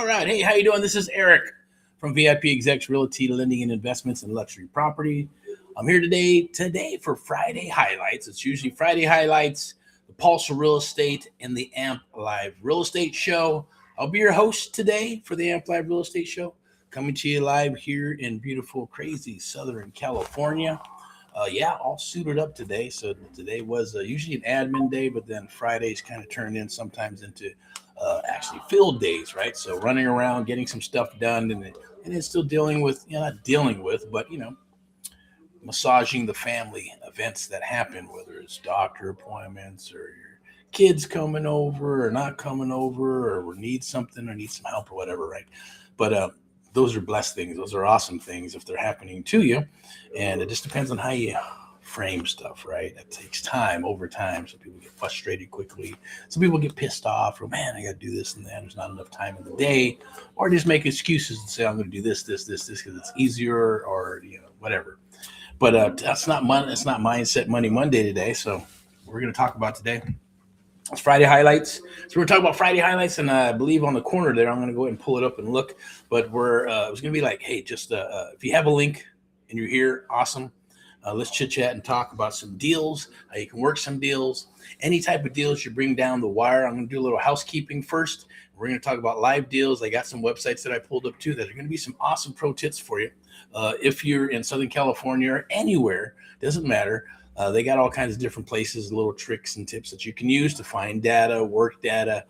All right. Hey, how you doing? This is Erick from VIPeXecs Realty, Lending and Investments in Luxury Property. I'm here today for Friday highlights. It's usually Friday highlights, the Pulse of Real Estate, and the AMP Live Real Estate Show. I'll be your host today for the AMP Live Real Estate Show, coming to you live here in beautiful, crazy Southern California. All suited up today. So today was usually an admin day, but then Fridays kind of turned in sometimes into actually field days, right? So running around, getting some stuff done, and then still dealing with, not dealing with, but, massaging the family events that happen, whether it's doctor appointments or your kids coming over or not coming over or need something or need some help or whatever, right? But those are blessed things. Those are awesome things if they're happening to you. And it just depends on how you frame stuff, right? It takes time over time. Some people get frustrated quickly. Some people get pissed off, or man, I got to do this and that. There's not enough time in the day, or just make excuses and say, I'm going to do this, because it's easier, or, whatever. But that's not money. It's not Mindset Money Monday today. So we're going to talk about today. It's Friday highlights. So we're talking about Friday highlights, and I believe on the corner there, I'm going to go ahead and pull it up and look. But it was going to be like, hey, just if you have a link and you're here, awesome. Let's chit chat and talk about some deals, how you can work some deals, any type of deals you bring down the wire. I'm going to do a little housekeeping first. We're going to talk about live deals. I got some websites that I pulled up too that are going to be some awesome pro tips for you. If you're in Southern California or anywhere, doesn't matter. They got all kinds of different places, little tricks and tips that you can use to find data, work data,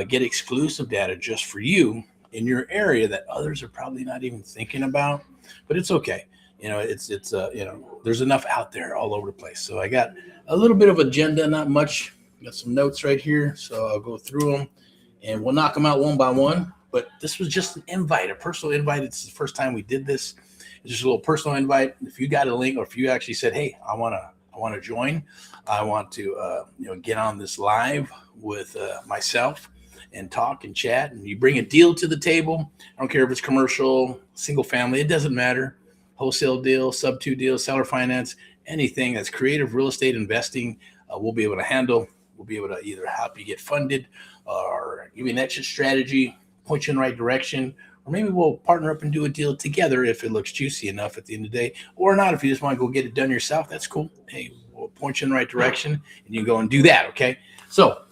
get exclusive data just for you in your area that others are probably not even thinking about, but it's okay. There's enough out there all over the place. So I got a little bit of agenda, not much. Got some notes right here, so I'll go through them and we'll knock them out one by one. But this was just an invite, a personal invite. It's the first time we did this. It's just a little personal invite. If you got a link, or if you actually said, hey, I want to join, I want to get on this live with myself and talk and chat, and you bring a deal to the table. I don't care if it's commercial, single family, it doesn't matter. Wholesale deal, sub-2 deal, seller finance, anything that's creative real estate investing, we'll be able to handle. We'll be able to either help you get funded or give you an exit strategy, point you in the right direction, or maybe we'll partner up and do a deal together if it looks juicy enough at the end of the day, or not. If you just want to go get it done yourself, that's cool. Hey, we'll point you in the right direction and you go and do that, okay? So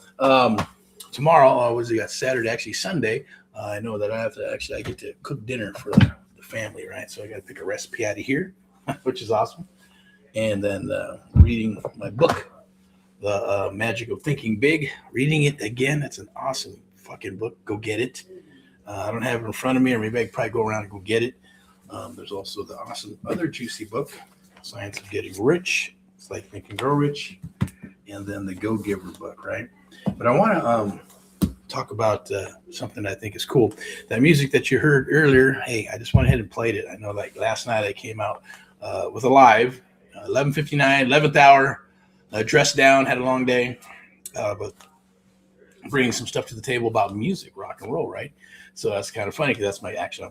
tomorrow, we got Saturday, actually Sunday, I know that I get to cook dinner for the family, right? So I got to pick a recipe out of here, which is awesome. And then reading my book, The Magic of Thinking Big, reading it again. It's an awesome fucking book. Go get it. I don't have it in front of me, or maybe I could probably go around and go get it. There's also the awesome other juicy book, Science of Getting Rich. It's like Think and Grow Rich. And then the Go Giver book, right? But I want to talk about something I think is cool. That music that you heard earlier, hey, I just went ahead and played it. I know, like last night I came out with a live, 11:59, 11th hour, dressed down, had a long day, but bringing some stuff to the table about music, rock and roll, right? So that's kind of funny because that's actually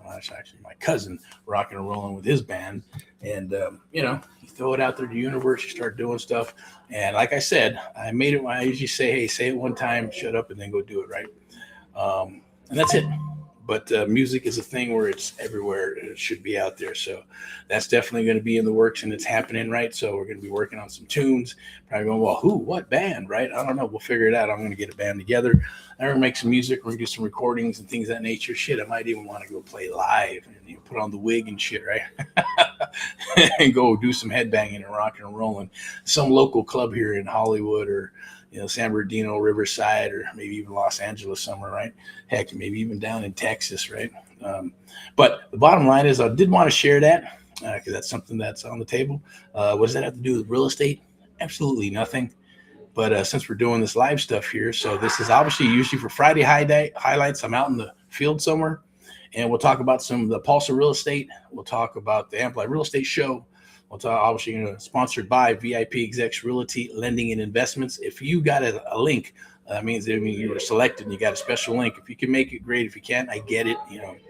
my cousin rocking and rolling with his band. And, you throw it out there to the universe, you start doing stuff. And like I said, I made it. I usually say, hey, say it one time, shut up, and then go do it, right? And that's it. But music is a thing where it's everywhere. It should be out there. So that's definitely going to be in the works, and it's happening, right? So we're going to be working on some tunes. Probably going, well, what band, right? I don't know. We'll figure it out. I'm going to get a band together. I'm going to make some music. We're going to do some recordings and things of that nature. Shit, I might even want to go play live and put on the wig and shit, right? And go do some headbanging and rocking and rolling. Some local club here in Hollywood, or San Bernardino, Riverside, or maybe even Los Angeles somewhere, right? Heck, maybe even down in Texas, right? But the bottom line is I did want to share that because that's something that's on the table. What does that have to do with real estate? Absolutely nothing. But since we're doing this live stuff here, so this is obviously usually for Friday highlights. I'm out in the field somewhere, and we'll talk about some of the Pulse of Real Estate. We'll talk about the AMP Live Real Estate Show. We'll talk, obviously, sponsored by VIPeXecs Realty, Lending and Investments. If you got a link, that means you were selected and you got a special link. If you can make it, great. If you can't, I get it.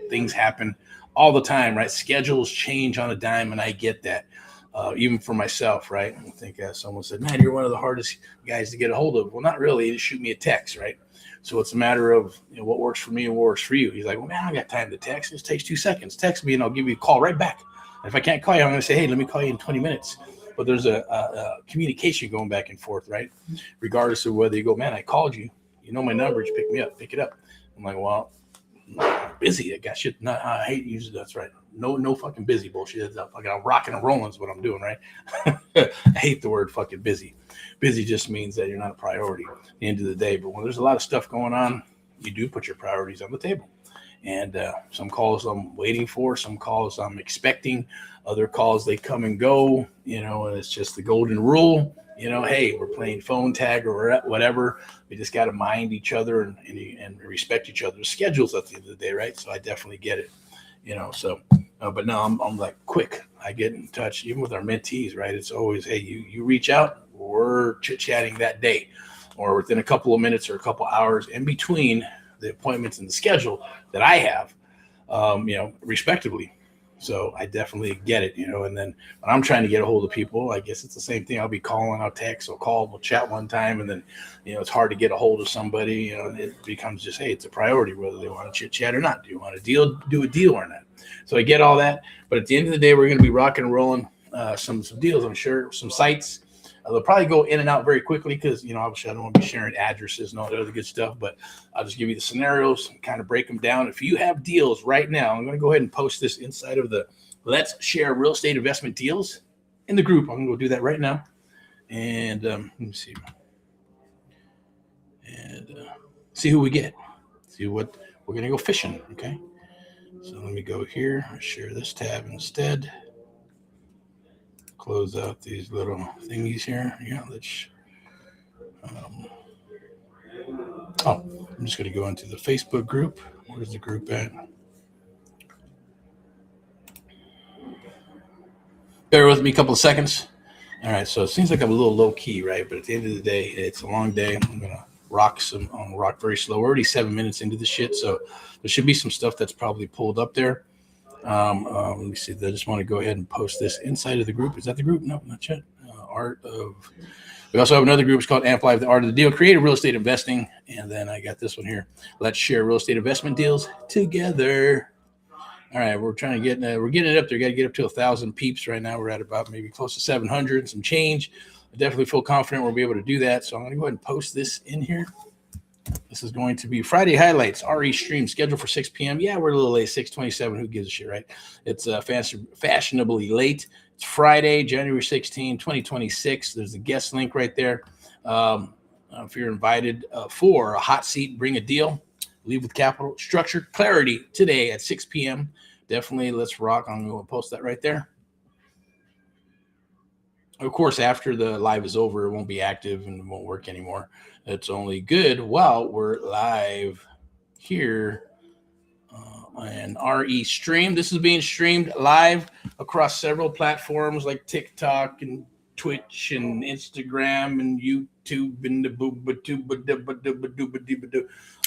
Things happen all the time, right? Schedules change on a dime, and I get that. even for myself, right? I think someone said, man, you're one of the hardest guys to get a hold of. Well, not really. Just shoot me a text, right? So it's a matter of what works for me and what works for you. He's like, well, man, I got time to text. It takes 2 seconds. Text me and I'll give you a call right back. And if I can't call you, I'm going to say, hey, let me call you in 20 minutes. But there's a communication going back and forth, right? Regardless of whether you go, man, I called you. You know my number. You pick it up. I'm like, well, I'm busy. I got shit. I hate using that's right. No fucking busy bullshit. I'm rocking and rolling is what I'm doing, right? I hate the word fucking busy. Busy just means that you're not a priority at the end of the day. But when there's a lot of stuff going on, you do put your priorities on the table. And some calls I'm waiting for, some calls I'm expecting, other calls they come and go, and it's just the golden rule. Hey, we're playing phone tag or whatever. We just got to mind each other and respect each other's schedules at the end of the day, right? So I definitely get it, but no, I'm like quick. I get in touch, even with our mentees, right? It's always, hey, you reach out, we're chit-chatting that day or within a couple of minutes or a couple hours in between the appointments and the schedule that I have, respectively. So I definitely get it, and then when I'm trying to get a hold of people, I guess it's the same thing. I'll be calling, I'll text, we'll chat one time. And then, it's hard to get a hold of somebody, and it becomes just, hey, it's a priority, whether they want to chit chat or not. Do you want to do a deal or not? So I get all that. But at the end of the day, we're going to be rocking and rolling some deals, I'm sure, some sites. They'll probably go in and out very quickly because, obviously I don't want to be sharing addresses and all that other good stuff, but I'll just give you the scenarios and kind of break them down. If you have deals right now, I'm going to go ahead and post this inside of the Let's Share Real Estate Investment Deals in the group. I'm going to go do that right now. And let me see. And see who we get. See what we're going to go fishing. Okay. So let me go here. I'll share this tab instead. Close out these little thingies here. Yeah, let's. I'm just going to go into the Facebook group. Where's the group at? Bear with me a couple of seconds. All right, so it seems like I'm a little low key, right? But at the end of the day, it's a long day. I'm gonna rock very slow. We're already 7 minutes into the shit, so there should be some stuff that's probably pulled up there. Let me see. I just want to go ahead and post this inside of the group. Is that the group? No, not yet. We also have another group. It's called Amplify the Art of the Deal, Creative Real Estate Investing. And then I got this one here. Let's Share Real Estate Investment Deals Together. All right, we're trying to we're getting it up there. Got to get up to 1,000 peeps right now. We're at about maybe close to 700 and some change. I definitely feel confident we'll be able to do that. So I'm going to go ahead and post this in here. This is going to be Friday highlights, RE stream scheduled for 6 p.m. Yeah, we're a little late, 6:27. Who gives a shit, right? It's fashionably late. It's Friday, January 16, 2026. There's a guest link right there. If you're invited for a hot seat, bring a deal. Leave with capital, structure, clarity today at 6 p.m. Definitely let's rock. I'm going to post that right there. Of course, after the live is over, it won't be active and it won't work anymore. It's only good while we're live here on RE stream. This is being streamed live across several platforms like TikTok and Twitch and Instagram and YouTube and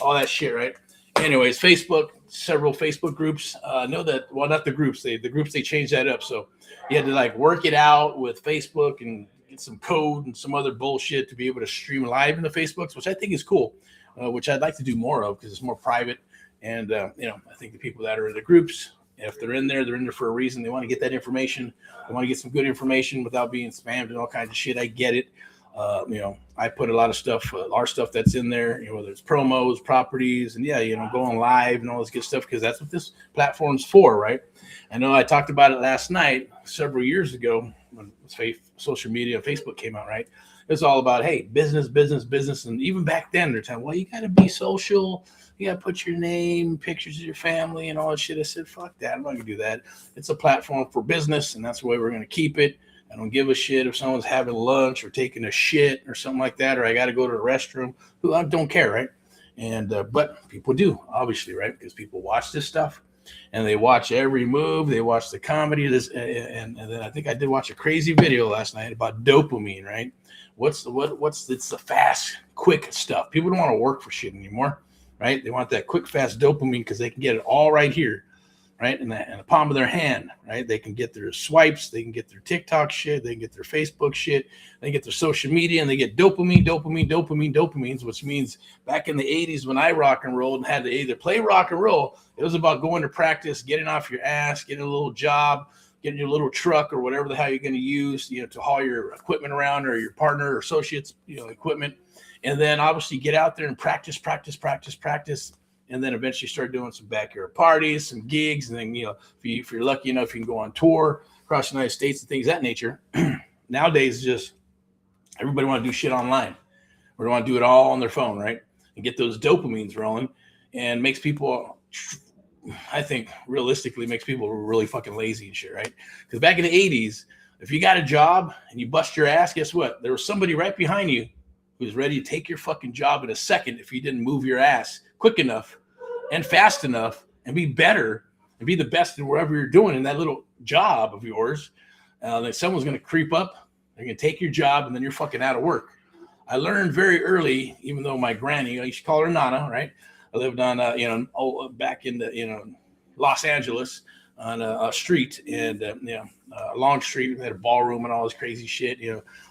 all that shit, right? Anyways, Facebook, several Facebook groups. Know that, well, not the groups. The groups, they changed that up. So you had to like work it out with Facebook and get some code and some other bullshit to be able to stream live in the Facebooks, which I think is cool, which I'd like to do more of because it's more private. And, I think the people that are in the groups, if they're in there for a reason. They want to get that information. They want to get some good information without being spammed and all kinds of shit. I get it. I put a lot of stuff, our stuff that's in there, whether it's promos, properties, and going live and all this good stuff, because that's what this platform's for, right? I know I talked about it last night, several years ago, when social media, Facebook came out, right? It's all about, hey, business. And even back then, they're telling, well, you got to be social. You got to put your name, pictures of your family, and all that shit. I said, fuck that. I'm not going to do that. It's a platform for business, and that's the way we're going to keep it. I don't give a shit if someone's having lunch or taking a shit or something like that, or I got to go to the restroom. I don't care, right? And but people do, obviously, right? Because people watch this stuff, and they watch every move. They watch the comedy. And then I think I did watch a crazy video last night about dopamine, right? It's the fast, quick stuff. People don't want to work for shit anymore, right? They want that quick, fast dopamine because they can get it all right here. right? In the palm of their hand, right? They can get their swipes, they can get their TikTok shit, they can get their Facebook shit, they get their social media, and they get dopamines, which means back in the 80s when I rock and rolled and had to either play rock and roll, it was about going to practice, getting off your ass, getting a little job, getting your little truck or whatever the hell you're going to use, to haul your equipment around, or your partner or associates, equipment. And then obviously get out there and practice. And then eventually start doing some backyard parties, some gigs. And then, if you're lucky enough, you can go on tour across the United States and things of that nature. Nowadays, just everybody want to do shit online, or they want to do it all on their phone, right? And get those dopamines rolling, and makes people, I think, realistically makes people really fucking lazy and shit, right? Because back in the 80s, if you got a job and you bust your ass, guess what? There was somebody right behind you who's ready to take your fucking job in a second if you didn't move your ass quick enough and fast enough and be better and be the best in wherever you're doing in that little job of yours. That someone's going to creep up, they're going to take your job, and then you're fucking out of work. I learned very early, even though my granny, I used to call her Nana, right? I lived on, back in the, Los Angeles on a street, and, a long street. We had a ballroom and all this crazy shit,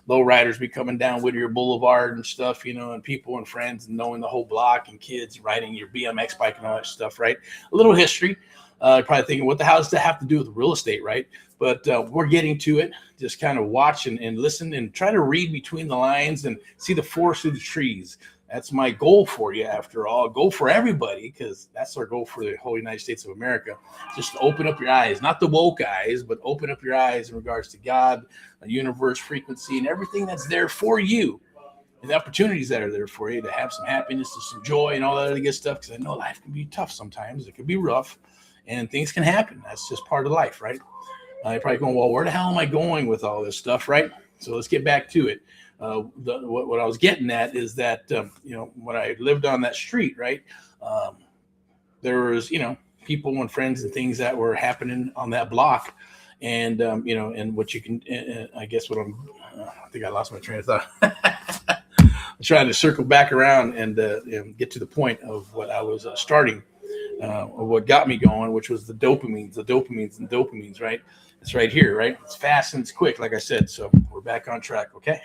low riders be coming down Whittier Boulevard and stuff, and people and friends and knowing the whole block, and kids riding your BMX bike and all that stuff, right? A little history. Probably thinking, what the hell does that have to do with real estate, right? But we're getting to it. Just kind of watch and listen and try to read between the lines and see the forest through the trees. That's my goal for you, after all. Goal for everybody, because that's our goal for the whole United States of America. Just to open up your eyes, not the woke eyes, but open up your eyes in regards to God, the universe, frequency, and everything that's there for you, and the opportunities that are there for you to have some happiness and some joy and all that other good stuff. Because I know life can be tough sometimes. It can be rough, and things can happen. That's just part of life, right? You're probably going, well, where the hell am I going with all this stuff, right? So let's get back to it. What I was getting at is that, when I lived on that street, right, there was, people and friends and things that were happening on that block. And, and what you can, I guess what I think I lost my train of thought. I'm trying to circle back around and get to the point of what I was starting, of what got me going, which was the dopamines, right? It's right here, right? It's fast and it's quick, like I said. So we're back on track, okay?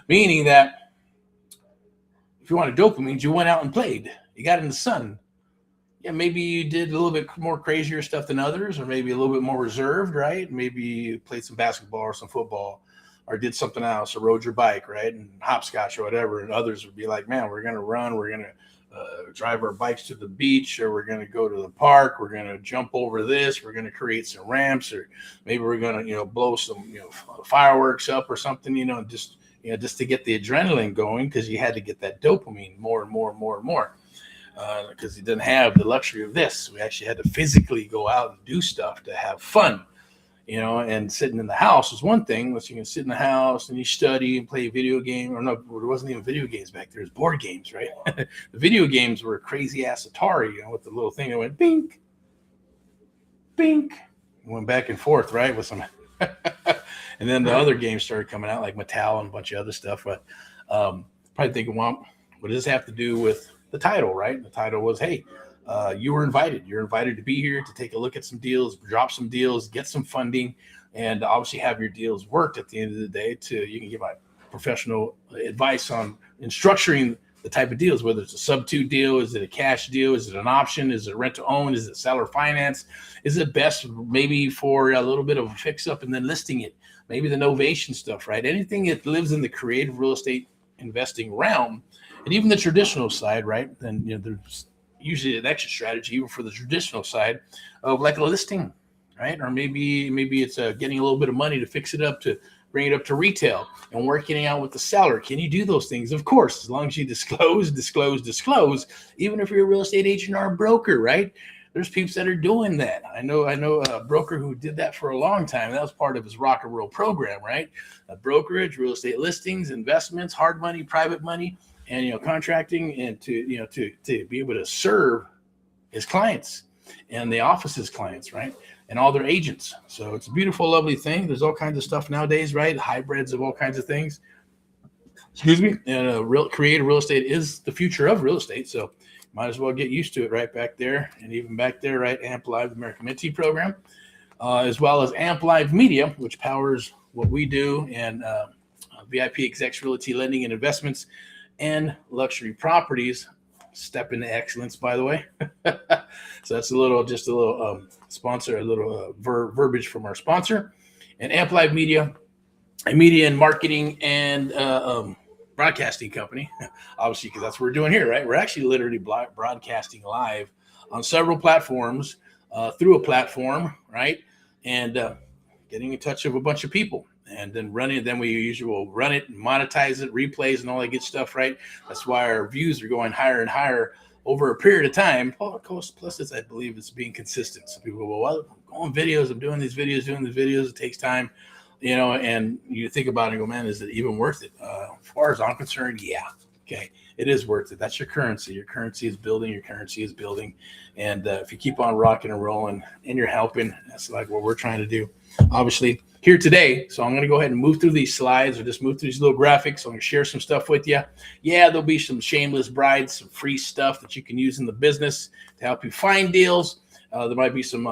Meaning that if you wanted dopamines, you went out and played. You got in the sun. Yeah, maybe you did a little bit more crazier stuff than others, or maybe a little bit more reserved, right? Maybe you played some basketball or some football, or did something else, or rode your bike, right? And hopscotch or whatever. And others would be like, man, we're going to run. We're going to drive our bikes to the beach, or we're going to go to the park. We're going to jump over this. We're going to create some ramps, or maybe we're going to, blow some, fireworks up or something, just to get the adrenaline going, because you had to get that dopamine more and more and more and more, because you didn't have the luxury of this. We actually had to physically go out and do stuff to have fun. And sitting in the house was one thing. You can sit in the house and you study and play a video game. Or no, there wasn't even video games back there. It was board games, right? The video games were crazy ass Atari, with the little thing that went bink, bink. It went back and forth, right? With some, and then the other games started coming out, like Mattel and a bunch of other stuff. But probably thinking, well, what does this have to do with the title, right? The title was, hey, you were invited. You're invited to be here to take a look at some deals, drop some deals, get some funding, and obviously have your deals worked at the end of the day. You can give my professional advice on structuring the type of deals, whether it's a sub-2 deal, is it a cash deal, is it an option, is it rent to own, is it seller finance, is it best maybe for a little bit of a fix up and then listing it, maybe the novation stuff, right? Anything that lives in the creative real estate investing realm, and even the traditional side, right? Then there's usually an exit strategy, even for the traditional side, of like a listing, right? Or maybe it's getting a little bit of money to fix it up, to bring it up to retail, and working out with the seller. Can you do those things? Of course, as long as you disclose, even if you're a real estate agent or a broker, right? There's peeps that are doing that. I know a broker who did that for a long time. That was part of his rock and roll program, right? A brokerage, real estate listings, investments, hard money, private money, and contracting, and to be able to serve his clients and the office's clients, right, and all their agents. So it's a beautiful, lovely thing. There's all kinds of stuff nowadays, right? Hybrids of all kinds of things. Excuse me. And creative real estate is the future of real estate. So Might as well get used to it right back there. And even back there, right, Amp Live, the American Mentee program, as well as Amp Live Media, which powers what we do, and VIPeXecs Realty Lending and Investments and Luxury Properties. Step into excellence, by the way. So that's just a little sponsor, a little verbiage from our sponsor. And Amp Live Media, a media and marketing and broadcasting company, obviously, because that's what we're doing here, right? We're actually literally broadcasting live on several platforms through a platform, right? And getting in touch with a bunch of people. And then we usually will run it and monetize it, replays and all that good stuff, right? That's why our views are going higher and higher over a period of time. Plus, I believe it's being consistent. So people go, well, I'm going videos, I'm doing these videos. It takes time, and you think about it and go, man, is it even worth it? As far as I'm concerned, yeah. Okay, it is worth it. That's your currency. Your currency is building. And if you keep on rocking and rolling and you're helping, that's like what we're trying to do, obviously, here today. So I'm going to go ahead and move through these slides, or just move through these little graphics. I'm going to share some stuff with you. Yeah, there'll be some shameless brides, some free stuff that you can use in the business to help you find deals. There might be some,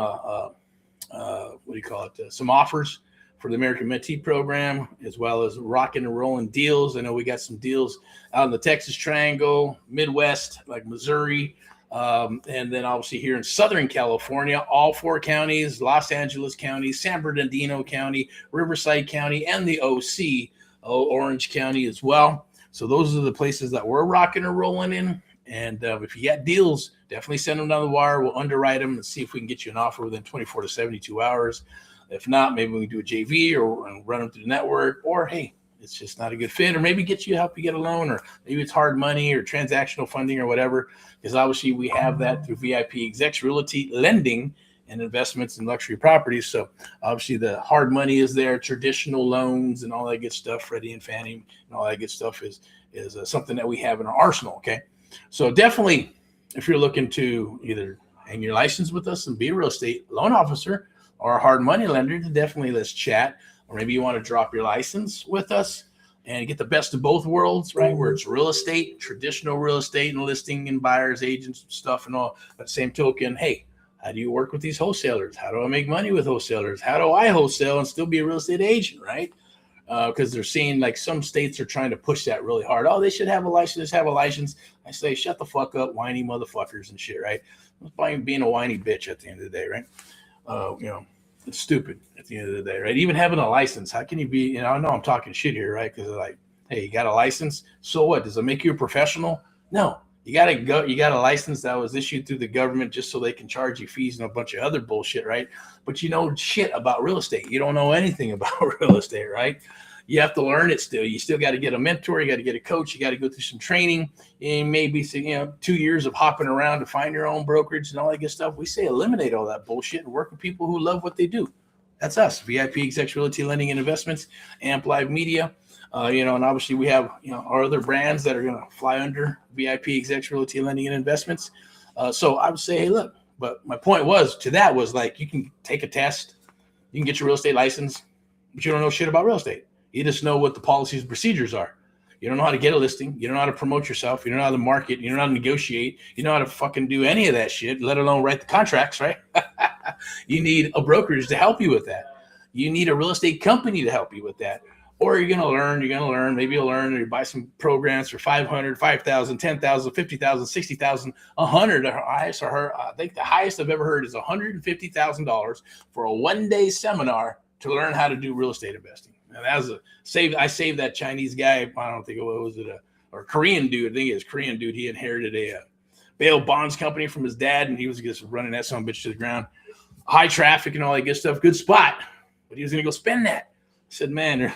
some offers for the American Mentee program, as well as rocking and rolling deals. I know we got some deals out in the Texas Triangle, Midwest, like Missouri, and then obviously here in Southern California, all 4 counties, Los Angeles County, San Bernardino County, Riverside County, and the OC, Orange County as well. So those are the places that we're rocking and rolling in. And if you got deals, definitely send them down the wire. We'll underwrite them and see if we can get you an offer within 24 to 72 hours. If not, maybe we can do a JV or run them through the network, or hey, it's just not a good fit, or maybe help you get a loan, or maybe it's hard money or transactional funding or whatever. Because obviously we have that through VIPeXecs Realty Lending and Investments in Luxury Properties. So obviously the hard money is there, traditional loans and all that good stuff, Freddie and Fannie and all that good stuff is something that we have in our arsenal. Okay, so definitely, if you're looking to either hang your license with us and be a real estate loan officer or a hard money lender, definitely let's chat. Or maybe you want to drop your license with us and get the best of both worlds, right? Where it's real estate, traditional real estate and listing and buyers, agents, stuff and all. But same token, hey, how do you work with these wholesalers? How do I make money with wholesalers? How do I wholesale and still be a real estate agent, right? Because they're seeing, like, some states are trying to push that really hard. Oh, they should have a license, I say, shut the fuck up, whiny motherfuckers and shit, right? It's by being a whiny bitch at the end of the day, right? It's stupid at the end of the day, right? Even having a license, how can you be, I know I'm talking shit here, right? Because they're like, hey, you got a license? So what? Does it make you a professional? No. You got a license that was issued through the government just so they can charge you fees and a bunch of other bullshit, right? But you know shit about real estate. You don't know anything about real estate, right? You have to learn it still. You still got to get a mentor. You got to get a coach. You got to go through some training, and maybe 2 years of hopping around to find your own brokerage and all that good stuff. We say eliminate all that bullshit and work with people who love what they do. That's us, VIPeXecs Realty Lending and Investments, Amp Live Media. And obviously we have, our other brands that are going to fly under VIPeXecs Realty Lending and Investments. So I would say, hey, look, but my point was like, you can take a test, you can get your real estate license, but you don't know shit about real estate. You just know what the policies and procedures are. You don't know how to get a listing. You don't know how to promote yourself. You don't know how to market. You don't know how to negotiate. You know how to fucking do any of that shit, let alone write the contracts, right? You need a brokerage to help you with that. You need a real estate company to help you with that. Or you're going to learn, maybe you'll learn, or you buy some programs for $500, $5,000, $10,000, $50,000, $60,000, $100. I think the highest I've ever heard is $150,000 for a one-day seminar to learn how to do real estate investing. And I saved that Chinese guy. I don't think or Korean dude. I think it was Korean dude. He inherited a bail bonds company from his dad, and he was just running that son of a bitch to the ground. High traffic and all that good stuff. Good spot. But he was going to go spend that. I said, man,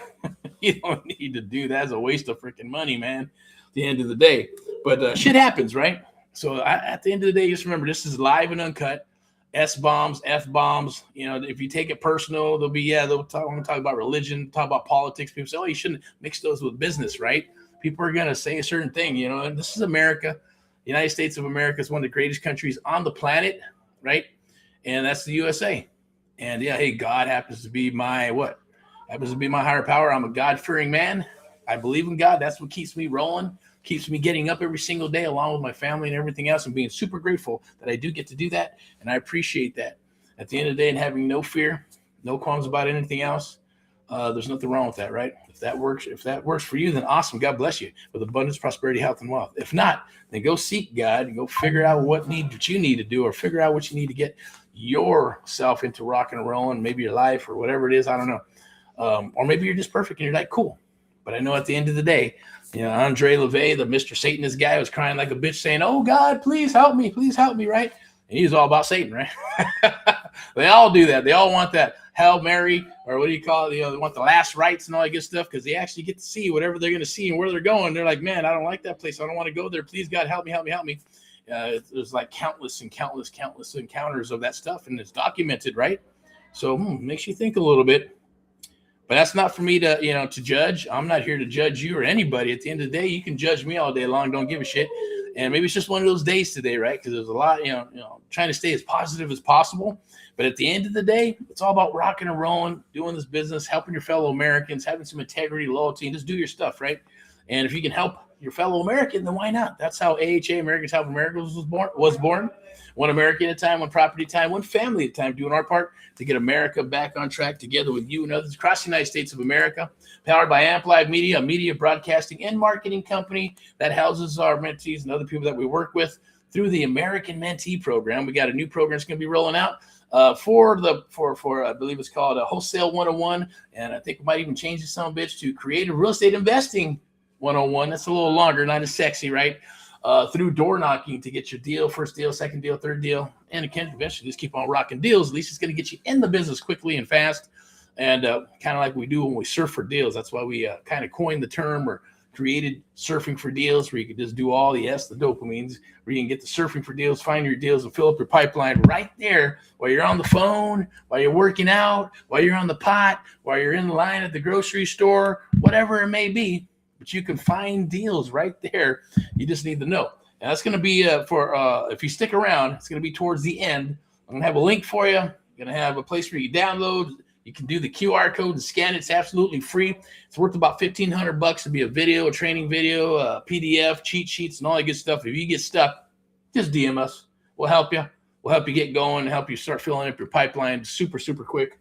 you don't need to do that. It's a waste of freaking money, man, at the end of the day. But shit happens, right? So at the end of the day, just remember, this is live and uncut. S-bombs, F-bombs. If you take it personal, they'll talk about religion, talk about politics. People say, oh, you shouldn't mix those with business, right? People are going to say a certain thing, and this is America. The United States of America is one of the greatest countries on the planet, right? And that's the USA. And yeah, hey, God happens to be my higher power. I'm a God-fearing man. I believe in God. That's what keeps me rolling. keeps me getting up every single day along with my family and everything else, and being super grateful that I do get to do that. And I appreciate that. At the end of the day, and having no fear, no qualms about anything else, there's nothing wrong with that, right? If that works for you, then awesome. God bless you with abundance, prosperity, health, and wealth. If not, then go seek God and go figure out what you need to do, or figure out what you need to get yourself into rock and rolling, maybe your life or whatever it is. I don't know. Or maybe you're just perfect and you're like, cool. But I know at the end of the day, Andre LeVay, the Mr. Satanist guy, was crying like a bitch saying, oh God, please help me, right? And he was all about Satan, right? They all do that. They all want that Hail Mary, or what do you call it? They want the last rites and all that good stuff, because they actually get to see whatever they're going to see and where they're going. They're like, man, I don't like that place. I don't want to go there. Please, God, help me. There's like countless encounters of that stuff, and it's documented, right? So makes you think a little bit. But that's not for me to judge. I'm not here to judge you or anybody. At the end of the day, you can judge me all day long. Don't give a shit. And maybe it's just one of those days today, right? Because there's a lot, trying to stay as positive as possible. But at the end of the day, it's all about rocking and rolling, doing this business, helping your fellow Americans, having some integrity, loyalty, and just do your stuff, right? And if you can help your fellow American, then why not? That's how AHA, Americans Help Americans, was born. One American at a time, one property at a time, one family at a time, doing our part to get America back on track together with you and others across the United States of America. Powered by Amplified Media, a media broadcasting and marketing company that houses our mentees and other people that we work with through the American Mentee Program. We got a new program that's going to be rolling out for I believe it's called a Wholesale 101, and I think we might even change the son bitch to Creative Real Estate Investing 101. That's a little longer, not as sexy, right? Through door knocking to get your deal, first deal, second deal, third deal, and again, eventually just keep on rocking deals. At least it's going to get you in the business quickly and fast, and kind of like we do when we surf for deals. That's why we kind of coined the term, or created surfing for deals, where you could just do all the dopamines, where you can get the surfing for deals, find your deals, and fill up your pipeline right there while you're on the phone, while you're working out, while you're on the pot, while you're in line at the grocery store, whatever it may be. But you can find deals right there. You just need to know. And that's going to be if you stick around, it's going to be towards the end. I'm going to have a link for you. I'm going to have a place where you download. You can do the QR code and scan it. It's absolutely free. It's worth about $1,500 to be a video, a training video, a PDF, cheat sheets, and all that good stuff. If you get stuck, just DM us. We'll help you. We'll help you get going, help you start filling up your pipeline super, super quick.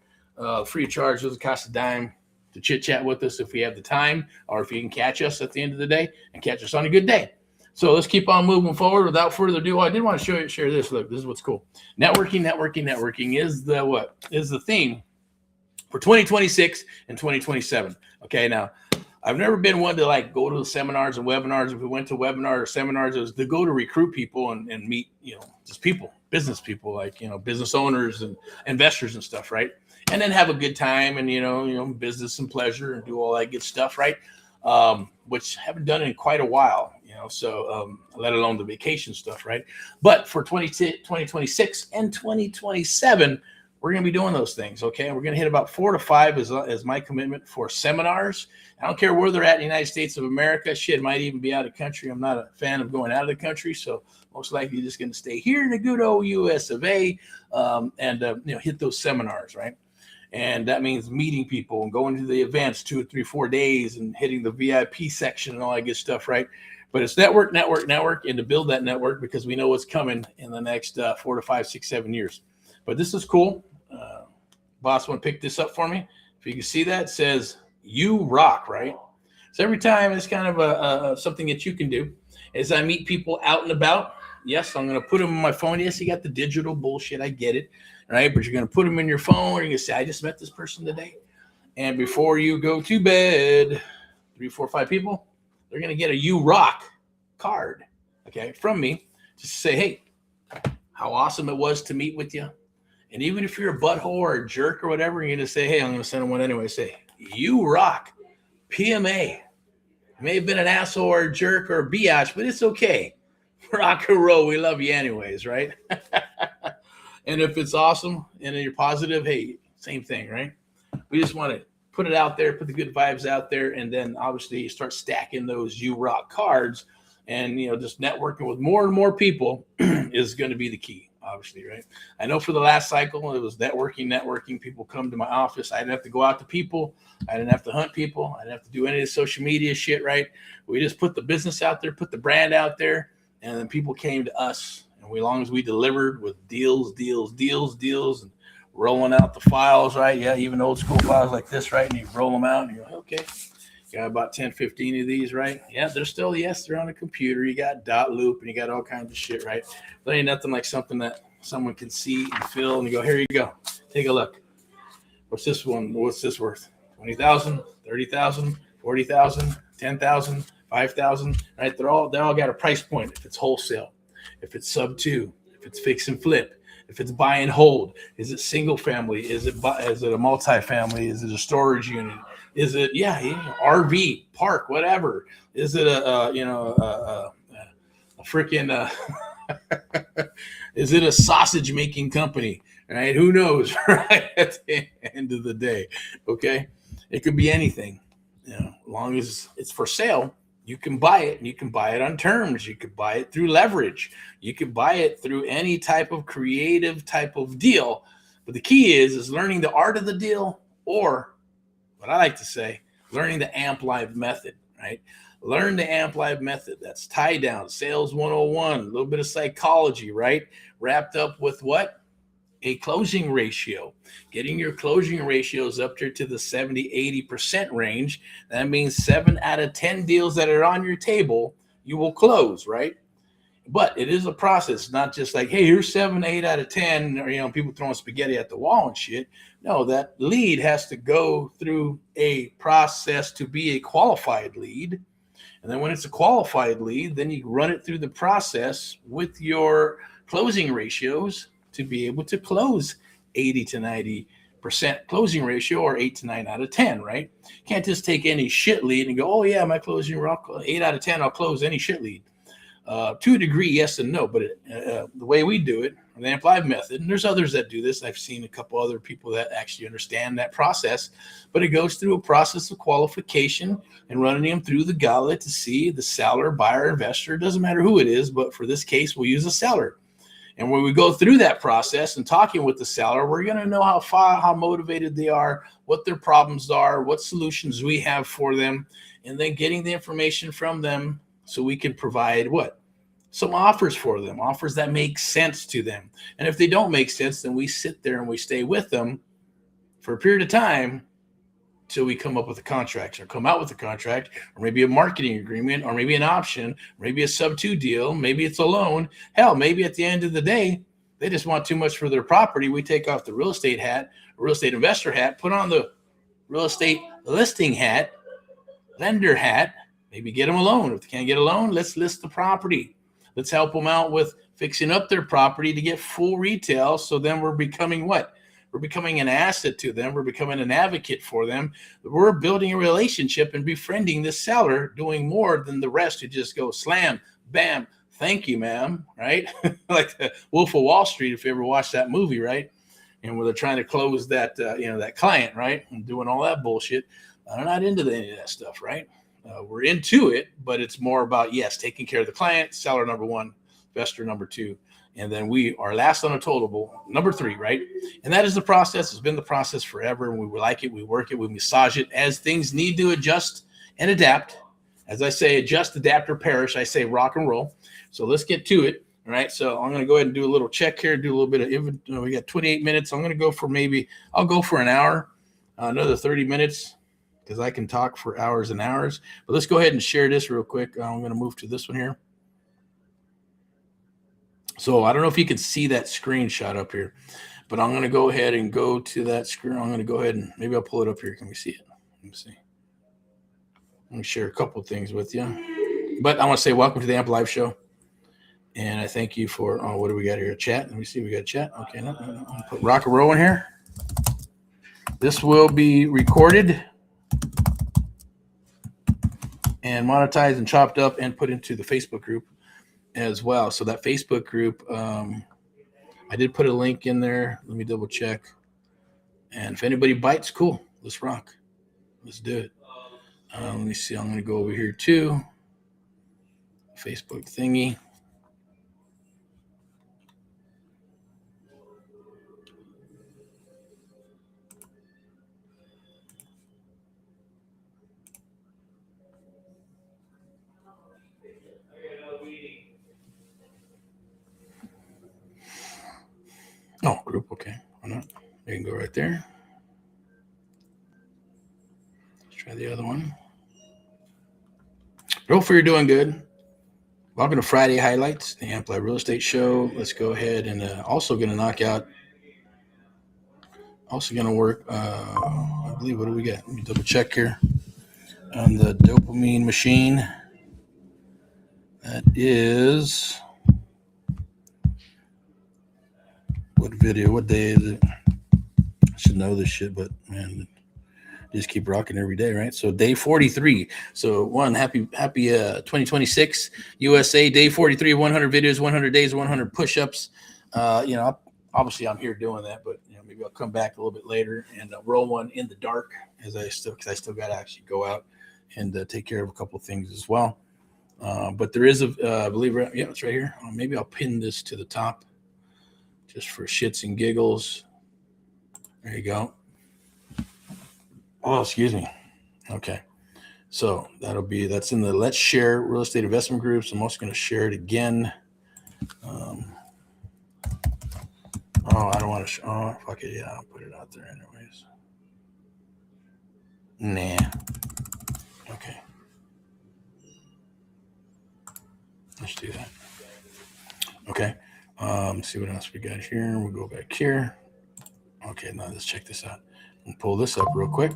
Free of charge. Doesn't cost a dime to chit chat with us if we have the time, or if you can catch us at the end of the day and catch us on a good day. So let's keep on moving forward. Without further ado, I did want to share this. Look, this is what's cool. Networking is the theme for 2026 and 2027. Okay, now I've never been one to like go to the seminars and webinars. If we went to webinar or seminars, it was to go to recruit people and meet, just people, business people, like, business owners and investors and stuff, right? And then have a good time and, business and pleasure and do all that good stuff, right? Which I haven't done in quite a while, so let alone the vacation stuff, right? But for 2026 and 2027, we're going to be doing those things, okay? We're going to hit about 4 to 5 as my commitment for seminars. I don't care where they're at in the United States of America. Shit, might even be out of country. I'm not a fan of going out of the country, so most likely just going to stay here in the good old U.S. of A. And hit those seminars, right? And that means meeting people and going to the events 2 or 3, 4 days and hitting the VIP section and all that good stuff, right? But it's network, and to build that network, because we know what's coming in the next 4 to 5, 6, 7 years. But this is cool. Boss, want to pick this up for me? If you can see that, it says "You rock," right? So every time it's kind of something that you can do. As I meet people out and about, yes, I'm going to put them on my phone. Yes, you got the digital bullshit. I get it, right? But you're going to put them in your phone. You're going to say, I just met this person today. And before you go to bed, 3, 4, 5 people, they're going to get a "You rock" card, okay, from me. Just say, hey, how awesome it was to meet with you. And even if you're a butthole or a jerk or whatever, you're going to say, hey, I'm going to send them one anyway. Say, "You rock, PMA." You may have been an asshole or a jerk or a biatch, but it's okay. Rock and roll. We love you anyways, right? And if it's awesome and you're positive, hey, same thing, right? We just want to put it out there, put the good vibes out there, and then obviously you start stacking those "You rock" cards, and just networking with more and more people is going to be the key. obviously, right? I know for the last cycle, it was networking. People come to my office. I didn't have to go out to people. I didn't have to hunt people. I didn't have to do any of the social media shit, right? We just put the business out there, put the brand out there, and then people came to us. And as long as we delivered with deals, and rolling out the files, right? Yeah, even old school files like this, right? And you roll them out and you're like, okay, got about 10, 15 of these, right? Yeah, they're still, yes, they're on a computer. You got dot loop and you got all kinds of shit, right? But ain't nothing like something that someone can see and feel and you go, here you go. Take a look. What's this one? What's this worth? 20,000, 30,000, 40,000, 10,000, 5,000, right? They all got a price point. If it's wholesale, if it's sub 2, if it's fix and flip, if it's buy and hold, is it single family? Is it a multifamily? Is it a storage unit? Is it RV park, whatever? Is it a freaking is it a sausage making company? Right? Who knows? Right at the end of the day, okay, it could be anything. As long as it's for sale, you can buy it, and you can buy it on terms. You could buy it through leverage. You could buy it through any type of creative type of deal. But the key is learning the art of the deal, or what I like to say, learning the AMP Live method, right? Learn the AMP Live method. That's tie down, sales 101, a little bit of psychology, right? Wrapped up with what? A closing ratio, getting your closing ratios up there to the 70-80% range. That means 7 out of 10 deals that are on your table, you will close, right? But it is a process, not just like, hey, here's 7, 8 out of 10, or, people throwing spaghetti at the wall and shit. No, that lead has to go through a process to be a qualified lead. And then when it's a qualified lead, then you run it through the process with your closing ratios to be able to close 80 to 90% closing ratio, or 8 to 9 out of 10, right? Can't just take any shit lead and go, oh yeah, my closing 8 out of 10, I'll close any shit lead. To a degree, yes and no, but the way we do it, the AMP Live method, and there's others that do this. I've seen a couple other people that actually understand that process, but it goes through a process of qualification and running them through the gauntlet to see the seller, buyer, investor. It doesn't matter who it is, but for this case, we'll use a seller. And when we go through that process and talking with the seller, we're going to know how motivated they are, what their problems are, what solutions we have for them, and then getting the information from them so we can provide some offers for them, offers that make sense to them. And if they don't make sense, then we sit there and we stay with them for a period of time till we come up with a contract, or come out with a contract, or maybe a marketing agreement, or maybe an option, maybe a sub 2 deal, maybe it's a loan. Hell, maybe at the end of the day, they just want too much for their property. We take off the real estate hat, real estate investor hat, put on the real estate listing hat, lender hat, maybe get them a loan. If they can't get a loan, let's list the property. Let's help them out with fixing up their property to get full retail. So then we're becoming what? We're becoming an asset to them. We're becoming an advocate for them. We're building a relationship and befriending the seller, doing more than the rest who just go slam, bam, thank you, ma'am, right? Like the Wolf of Wall Street, if you ever watched that movie, right? And where they're trying to close that, that client, right? And doing all that bullshit. I'm not into any of that stuff, right? We're into it, but it's more about, yes, taking care of the client, seller number 1, investor number 2. And then we are last on a totalable, number 3, right? And that is the process. It's been the process forever. And we like it. We work it. We massage it as things need to adjust and adapt. As I say, adjust, adapt, or perish. I say rock and roll. So let's get to it. All right. So I'm going to go ahead and do a little check here, do a little bit of, we got 28 minutes. I'm going to go for I'll go for an hour, another 30 minutes, because I can talk for hours and hours. But let's go ahead and share this real quick. I'm going to move to this one here. So I don't know if you can see that screenshot up here, but I'm going to go ahead and go to that screen. I'm going to go ahead and maybe I'll pull it up here. Can we see it? Let me see. Let me share a couple things with you. But I want to say welcome to the AMP Live show. And I thank you for, what do we got here? A chat. Let me see. We got a chat. Okay. No. I'll put rock and roll in here. This will be recorded and monetized and chopped up and put into the Facebook group as well. So that Facebook group, I did put a link in there. Let me double check. And if anybody bites, cool. Let's rock. Let's do it. Let me see. I'm going to go over here too. Facebook thingy. Why not? You can go right there. Let's try the other one. Hopefully you're doing good. Welcome to Friday Highlights, the Amplify Real Estate Show. Let's go ahead and also going to knock out. Also going to work. I believe. What do we got? Let me double check here on the dopamine machine. That is what video? What day is it? I should know this shit, but man, just keep rocking every day, right? So day 43. So happy 2026 USA, day 43, 100 videos, 100 days, 100 push-ups. Obviously I'm here doing that, but maybe I'll come back a little bit later and roll one in the dark because I still got to actually go out and take care of a couple of things as well. But there is I believe, it's right here. Maybe I'll pin this to the top just for shits and giggles. There you go. Oh, excuse me. Okay. So that's in the Let's Share Real Estate Investment Groups. I'm also going to share it again. I don't want to. Fuck it. Yeah, I'll put it out there anyways. Nah. Okay. Let's do that. Okay. See what else we got here. We'll go back here. Okay, now let's check this out. And pull this up real quick.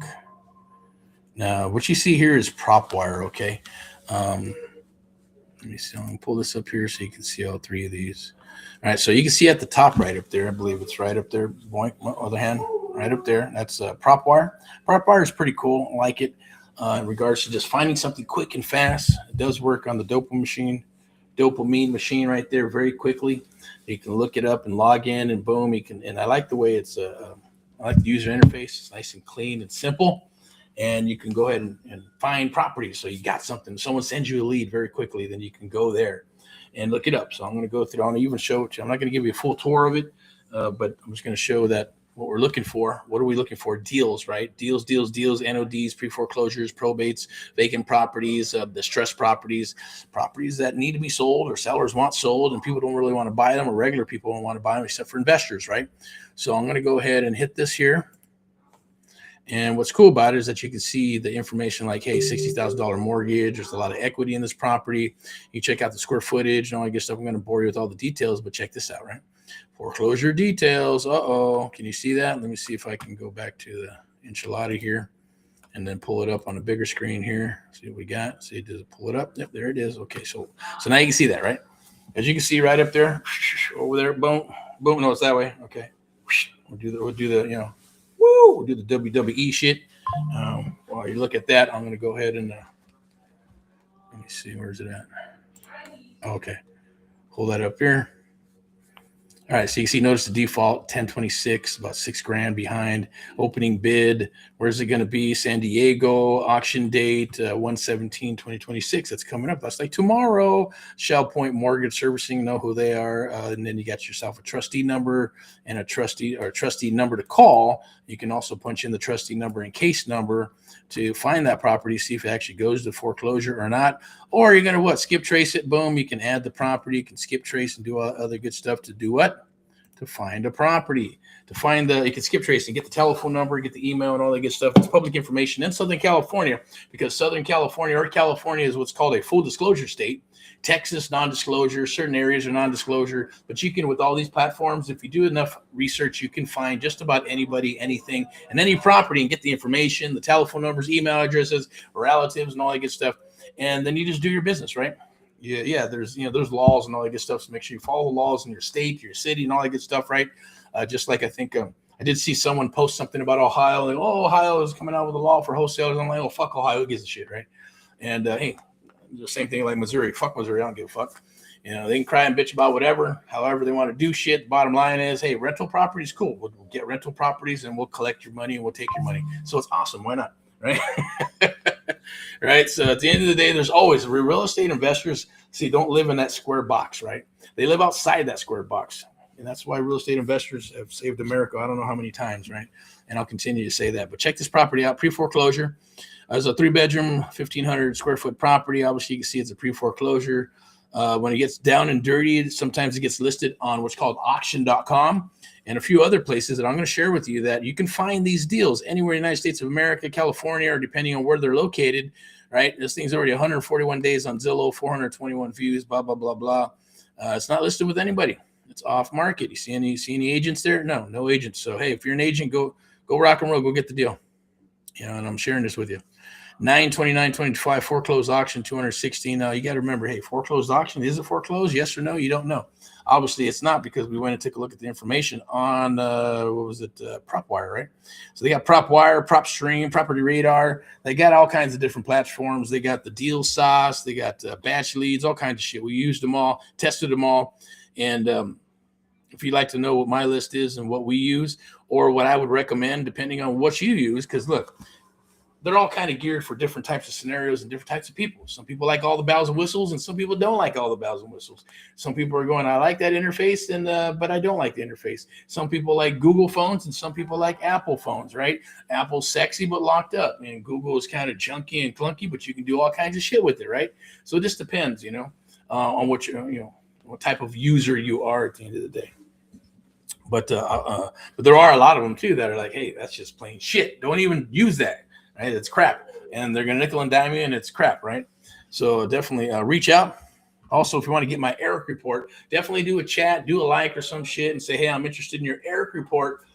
Now, what you see here is prop wire, okay? Let me see. I'm going to pull this up here so you can see all three of these. All right, so you can see at the top right up there. I believe it's right up there. Boink, my other hand, right up there. That's prop wire. Prop wire is pretty cool. I like it in regards to just finding something quick and fast. It does work on the dopamine machine right there very quickly. You can look it up and log in and boom, and I like the way it's I like the user interface. It's nice and clean and simple. And you can go ahead and find properties. So you got something. Someone sends you a lead very quickly, then you can go there and look it up. So I'm going to go through. I'm going to even show it to you. I'm not going to give you a full tour of it, but I'm just going to show that what we're looking for. What are we looking for? Deals, right? Deals, NODs, pre-foreclosures, probates, vacant properties, distressed properties that need to be sold or sellers want sold and people don't really want to buy them or regular people don't want to buy them except for investors, right? So I'm going to go ahead and hit this here. And what's cool about it is that you can see the information like, hey, $60,000 mortgage. There's a lot of equity in this property. You check out the square footage and all that good stuff. I'm going to bore you with all the details, but check this out, right? Foreclosure details. Uh-oh. Can you see that? Let me see if I can go back to the enchilada here and then pull it up on a bigger screen here. See what we got. See, does it pull it up? Yep, there it is. Okay, so now you can see that, right? As you can see right up there, over there, boom, boom. No, it's that way. Okay. We'll do the we'll do the WWE shit. While you look at that, I'm going to go ahead and let me see, where's it at? Okay, hold that up here. All right, so you can see, notice the default 1026, about $6,000 behind. Opening bid, where's it going to be? San Diego. Auction date 1/17/2026. That's coming up. That's like tomorrow. Shell Point Mortgage Servicing, know who they are. And then you got yourself a trustee number and a trustee number to call. You can also punch in the trustee number and case number to find that property, see if it actually goes to foreclosure or not. Or you're going to skip trace it. Boom, you can add the property. You can skip trace and do other good stuff to do what? To find a property. You can skip trace and get the telephone number, get the email and all that good stuff. It's public information in Southern California because Southern California or California is what's called a full disclosure state. Texas, non-disclosure. Certain areas are non-disclosure. But you can, with all these platforms, if you do enough research, you can find just about anybody, anything, and any property and get the information, the telephone numbers, email addresses, relatives, and all that good stuff. And then you just do your business, right? Yeah. There's laws and all that good stuff. So make sure you follow the laws in your state, your city, and all that good stuff, right? Just like I think I did see someone post something about Ohio. Like, Ohio is coming out with a law for wholesalers. I'm like, fuck Ohio, who gives a shit, right? And hey, the same thing like Missouri. Fuck Missouri, I don't give a fuck. They can cry and bitch about whatever, however they want to do shit. Bottom line is, hey, rental properties, cool. We'll get rental properties and we'll collect your money and we'll take your money. So it's awesome. Why not? Right? Right. So at the end of the day, there's always real estate investors. Don't live in that square box, right? They live outside that square box. And that's why real estate investors have saved America. I don't know how many times, right? And I'll continue to say that. But check this property out, pre-foreclosure. It's a 3-bedroom, 1,500 square foot property. Obviously, you can see it's a pre-foreclosure. When it gets down and dirty, sometimes it gets listed on what's called auction.com. and a few other places that I'm going to share with you that you can find these deals anywhere in the United States of America, California, or depending on where they're located, right? This thing's already 141 days on Zillow, 421 views, blah, blah, blah, blah. It's not listed with anybody. It's off market. You see any agents there? No agents. So, hey, if you're an agent, go rock and roll, go get the deal. And I'm sharing this with you. 9/29/25 foreclosed auction, 216. Now you got to remember, hey, foreclosed auction, is it foreclosed? Yes or no? You don't know. Obviously, it's not, because we went and took a look at the information on PropWire, right? So they got PropWire, PropStream, Property Radar. They got all kinds of different platforms. They got the deal sauce. They got batch leads, all kinds of shit. We used them all, tested them all, and if you'd like to know what my list is and what we use, or what I would recommend, depending on what you use, because look, they're all kind of geared for different types of scenarios and different types of people. Some people like all the bells and whistles, and some people don't like all the bells and whistles. Some people are going, I like that interface, but I don't like the interface. Some people like Google phones, and some people like Apple phones, right? Apple's sexy but locked up, and Google is kind of junky and clunky, but you can do all kinds of shit with it, right? So it just depends, on what what type of user you are at the end of the day. But there are a lot of them too that are like, hey, that's just plain shit. Don't even use that. Right, it's crap, and they're gonna nickel and dime you, and it's crap, right? So definitely reach out. Also, if you want to get my Erick report, definitely do a chat, do a like or some shit, and say, hey, I'm interested in your Erick report.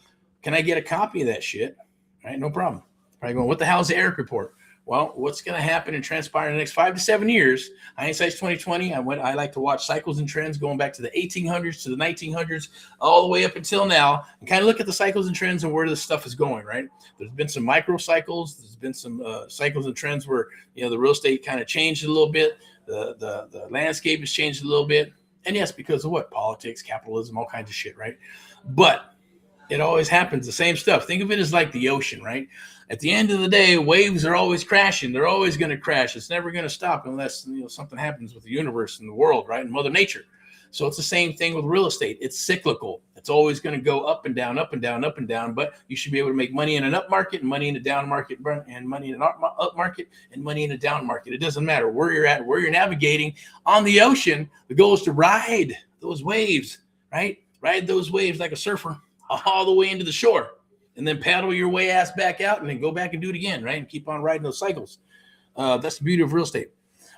Can I get a copy of that shit? Right, no problem. Probably going, what the hell is the Erick report? Well, what's going to happen and transpire in the next 5 to 7 years? Hindsight's 2020. I like to watch cycles and trends going back to the 1800s, to the 1900s, all the way up until now, and kind of look at the cycles and trends and where this stuff is going, right? There's been some micro cycles. There's been some cycles and trends where, the real estate kind of changed a little bit. The landscape has changed a little bit. And yes, because of what? Politics, capitalism, all kinds of shit, right? But it always happens, the same stuff. Think of it as like the ocean, right? At the end of the day, waves are always crashing. They're always going to crash. It's never going to stop unless something happens with the universe and the world, right? And Mother Nature. So it's the same thing with real estate. It's cyclical. It's always going to go up and down, up and down, up and down. But you should be able to make money in an up market, and money in a down market, and money in an up market, and money in a down market. It doesn't matter where you're at, where you're navigating on the ocean. The goal is to ride those waves, right? Ride those waves like a surfer all the way into the shore, and then paddle your way ass back out, and then go back and do it again, right? And keep on riding those cycles. That's the beauty of real estate.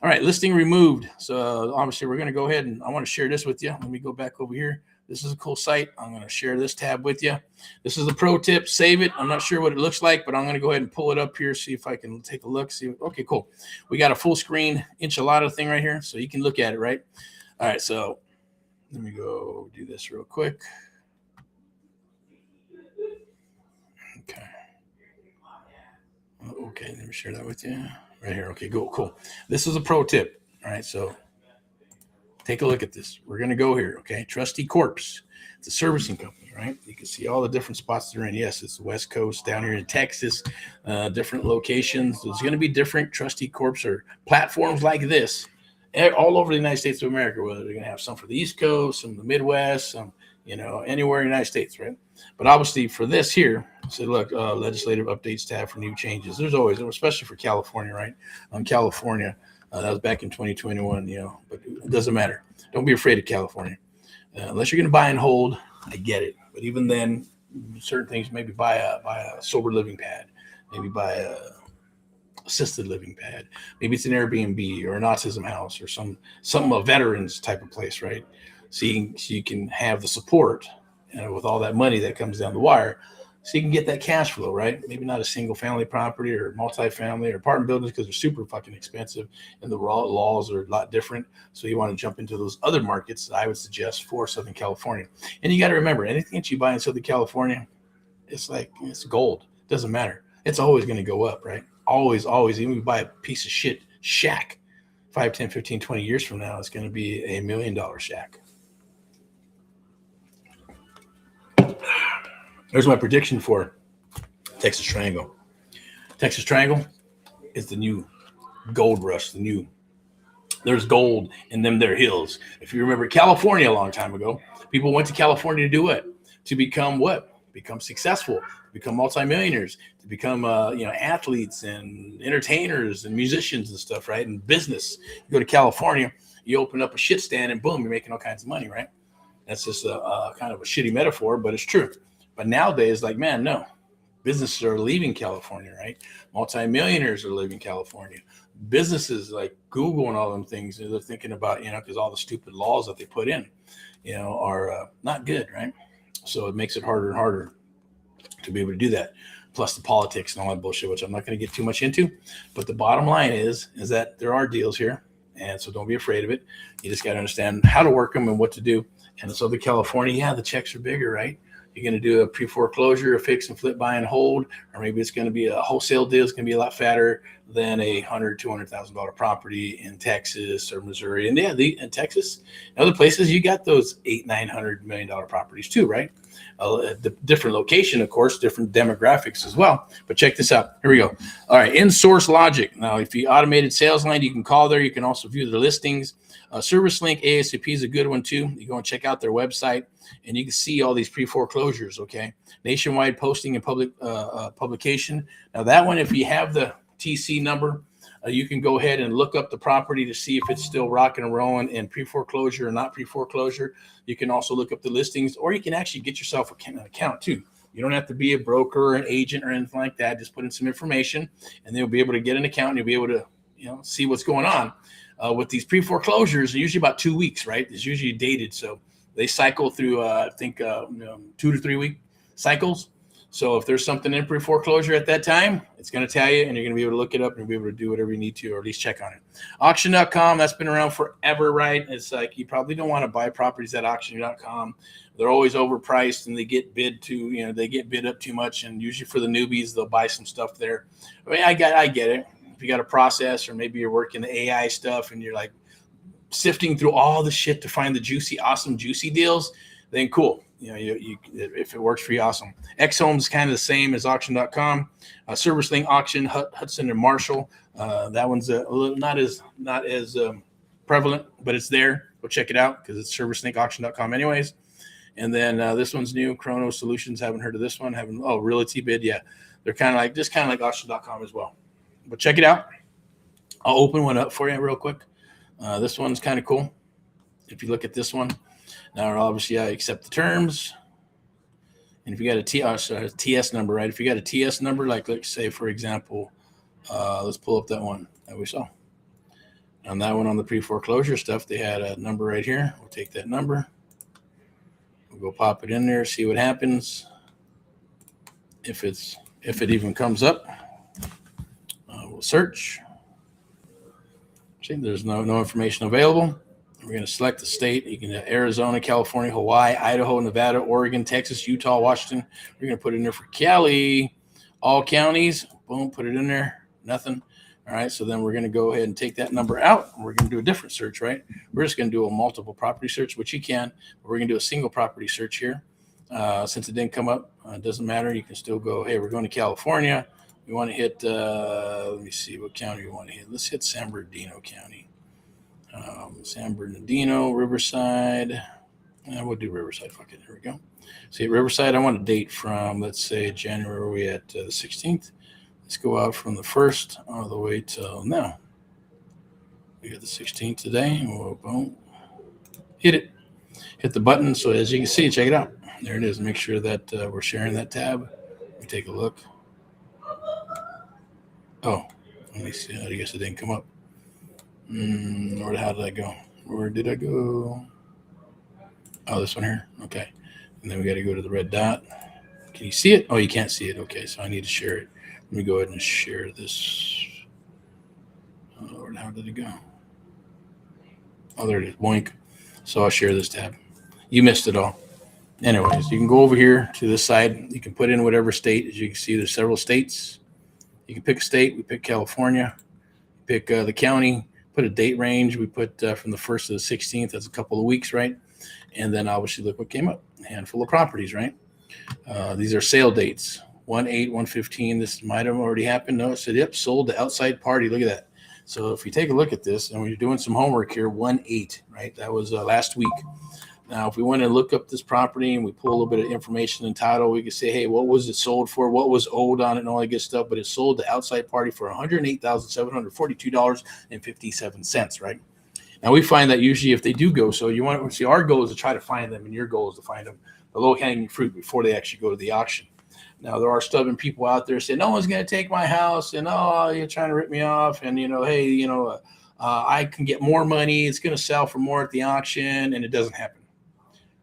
All right, listing removed. So obviously we're going to go ahead, and I want to share this with you. Let me go back over here. This is a cool site. I'm going to share this tab with you. This is a pro tip. Save it. I'm not sure what it looks like, but I'm going to go ahead and pull it up here, see if I can take a look. Okay, cool. We got a full screen enchilada thing right here, so you can look at it, right? All right, so let me go do this real quick. Okay, let me share that with you right here. Okay, cool. This is a pro tip. All right, so take a look at this. We're going to go here, okay? Trustee Corps. It's a servicing company, right? You can see all the different spots they're in. Yes, it's the West Coast, down here in Texas, different locations. There's going to be different trustee corps or platforms like this all over the United States of America, whether they're going to have some for the East Coast, some in the Midwest, some, anywhere in the United States, right? But obviously for this here, so look, legislative updates tab for new changes. There's always, especially for California, right? On California, that was back in 2021, but it doesn't matter. Don't be afraid of California. Unless you're going to buy and hold, I get it. But even then, certain things, maybe buy a sober living pad, maybe buy a assisted living pad. Maybe it's an Airbnb or an autism house or some veterans type of place, right? So you can have the support with all that money that comes down the wire, so you can get that cash flow, right? Maybe not a single family property or multifamily or apartment buildings, because they're super fucking expensive and the raw laws are a lot different. So you want to jump into those other markets, I would suggest, for Southern California. And you got to remember, anything that you buy in Southern California, it's gold. It doesn't matter. It's always going to go up, right? Always. Even if you buy a piece of shit shack 5, 10, 15, 20 years from now, it's going to be $1 million shack. There's my prediction for Texas Triangle. Texas Triangle is the new gold rush, there's gold in them there hills. If you remember California a long time ago, people went to California to do what? To become what? Become successful, become multimillionaires, to become athletes and entertainers and musicians and stuff, right? And business. You go to California, you open up a shit stand and boom, you're making all kinds of money, right? That's just a kind of a shitty metaphor, but it's true. But nowadays, like, man, no, businesses are leaving California, right? Multimillionaires are leaving California. Businesses like Google and all them things, they're thinking about, because all the stupid laws that they put in, are not good, right? So it makes it harder and harder to be able to do that. Plus the politics and all that bullshit, which I'm not going to get too much into. But the bottom line is that there are deals here. And so don't be afraid of it. You just got to understand how to work them and what to do. And in Southern California, yeah, the checks are bigger, right? You're going to do a pre-foreclosure, a fix and flip, buy and hold, or maybe it's going to be a wholesale deal. It's going to be a lot fatter than a $100,000-$200,000 property in Texas or Missouri. And yeah, in Texas and other places, you got those $800-900 million properties too, right? The different location, of course, different demographics as well. But check this out. Here we go. All right, in-source logic. Now, if you automated sales line, you can call there. You can also view the listings. Service Link ASAP is a good one too. You go and check out their website, and you can see all these pre-foreclosures. Okay, nationwide posting and public publication. Now that one, if you have the TC number, you can go ahead and look up the property to see if it's still rocking and rolling in pre-foreclosure or not pre-foreclosure. You can also look up the listings, or you can actually get yourself an account too. You don't have to be a broker or an agent or anything like that. Just put in some information, and they'll be able to get an account, and you'll be able to see what's going on. With these pre-foreclosures, usually about 2 weeks, right? It's usually dated. So they cycle through, I think, 2 to 3 week cycles. So if there's something in pre-foreclosure at that time, it's going to tell you, and you're going to be able to look it up and be able to do whatever you need to, or at least check on it. Auction.com, that's been around forever, right? It's like you probably don't want to buy properties at auction.com. They're always overpriced, and they get bid up too much. And usually for the newbies, they'll buy some stuff there. I mean, I get it. If you got a process, or maybe you're working the AI stuff and you're like sifting through all the shit to find the juicy deals, then cool. If it works for you, awesome. Xhome is kind of the same as auction.com. Service Link Auction, Hudson and Marshall. That one's a little not as prevalent, but it's there. Go check it out because it's servicelinkauction.com anyways. And then this one's new, Chrono Solutions. Haven't heard of this one. Realty Bid. Yeah, they're kind of like auction.com as well. But check it out. I'll open one up for you real quick. This one's kind of cool. If you look at this one, now obviously I accept the terms. And if you got a TS number, right? If you got a TS number, like let's say for example, let's pull up that one that we saw. On that one on the pre-foreclosure stuff, they had a number right here. We'll take that number. We'll go pop it in there, see what happens. If it even comes up. We'll search. See, there's no information available. We're going to select the state. You can have Arizona, California, Hawaii, Idaho, Nevada, Oregon, Texas, Utah, Washington. We're going to put it in there for Cali. All counties. Boom, put it in there. Nothing. All right, so then we're going to go ahead and take that number out. And we're going to do a different search, right? We're just going to do a multiple property search, which you can. But we're going to do a single property search here. Since it didn't come up, it doesn't matter. You can still go, hey, we're going to California. We want to hit, let me see what county we want to hit. Let's hit San Bernardino County. San Bernardino, Riverside. We'll do Riverside. Fuck it. Here we go. See, at Riverside, I want a date from, let's say, January at the 16th. Let's go out from the 1st all the way till now. We got the 16th today. Whoa, boom. Hit it. Hit the button. So as you can see, check it out. There it is. Make sure that we're sharing that tab. Let me take a look. Oh, let me see. I guess it didn't come up. How did I go? Where did I go? Oh, this one here. Okay. And then we got to go to the red dot. Can you see it? Oh, you can't see it. Okay, so I need to share it. Let me go ahead and share this. Oh, Lord, how did it go? Oh, there it is. Boink. So I'll share this tab. You missed it all. Anyways, you can go over here to this side. You can put in whatever state. As you can see, there's several states. You can pick a state. We pick California. Pick the county. Put a date range. We put from the 1st to the 16th. That's a couple of weeks, right? And then obviously look what came up. A handful of properties, right? These are sale dates. 1/8/115. This might have already happened. No, it said, yep, sold to outside party. Look at that. So if you take a look at this, and we're doing some homework here, 1/8, right? That was last week. Now, if we want to look up this property and we pull a little bit of information and title, we can say, hey, what was it sold for? What was owed on it and all that good stuff? But it sold to outside party for $108,742.57, right? Now we find that usually if they do go, so you want to see our goal is to try to find them, and your goal is to find them the low hanging fruit before they actually go to the auction. Now there are stubborn people out there saying no one's going to take my house, and oh, you're trying to rip me off, and hey, I can get more money. It's going to sell for more at the auction, and it doesn't happen.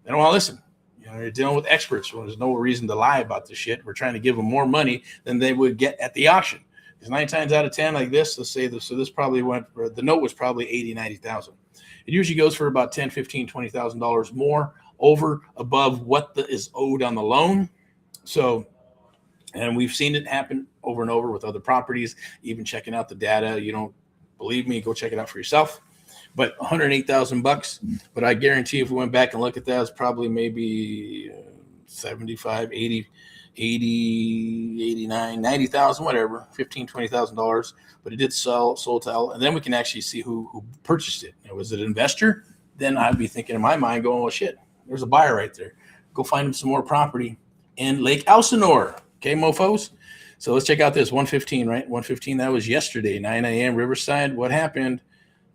They don't want to listen. You're dealing with experts. Well, there's no reason to lie about this shit. We're trying to give them more money than they would get at the auction. Because 9 times out of 10, like this, let's say this, so this probably went for, the note was probably 80, 90,000. It usually goes for about 10, 15, $20,000 more over above what is owed on the loan. So, and we've seen it happen over and over with other properties, even checking out the data. You don't believe me, go check it out for yourself. But $108,000. But I guarantee if we went back and look at that, it's probably maybe 75, 80, 89, 90,000, whatever, $15,000, $20,000. But it did sold to Elle. And then we can actually see who purchased it. Was it an investor? Then I'd be thinking in my mind going, oh, shit, there's a buyer right there. Go find him some more property in Lake Elsinore. Okay, mofos? So let's check out this 115, right? 115, that was yesterday, 9 a.m. Riverside. What happened?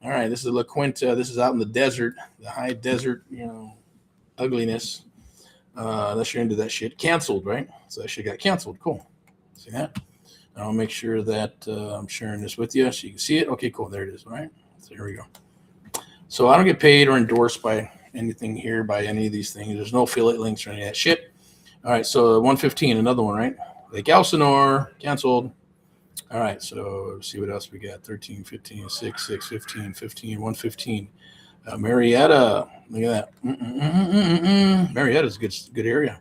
All right, this is La Quinta. This is out in the desert, the high desert, ugliness. Unless you're into that shit. Canceled, right? So that shit got canceled. Cool. See that? I'll make sure that I'm sharing this with you so you can see it. Okay, cool. There it is. All right. So here we go. So I don't get paid or endorsed by anything here, by any of these things. There's no affiliate links or any of that shit. All right, so 115, another one, right? Lake Elsinore, canceled. All right, so let's see what else we got. 13, 15, 6, 6, 15, 15, 115. Marietta, look at that. Marietta's a good area.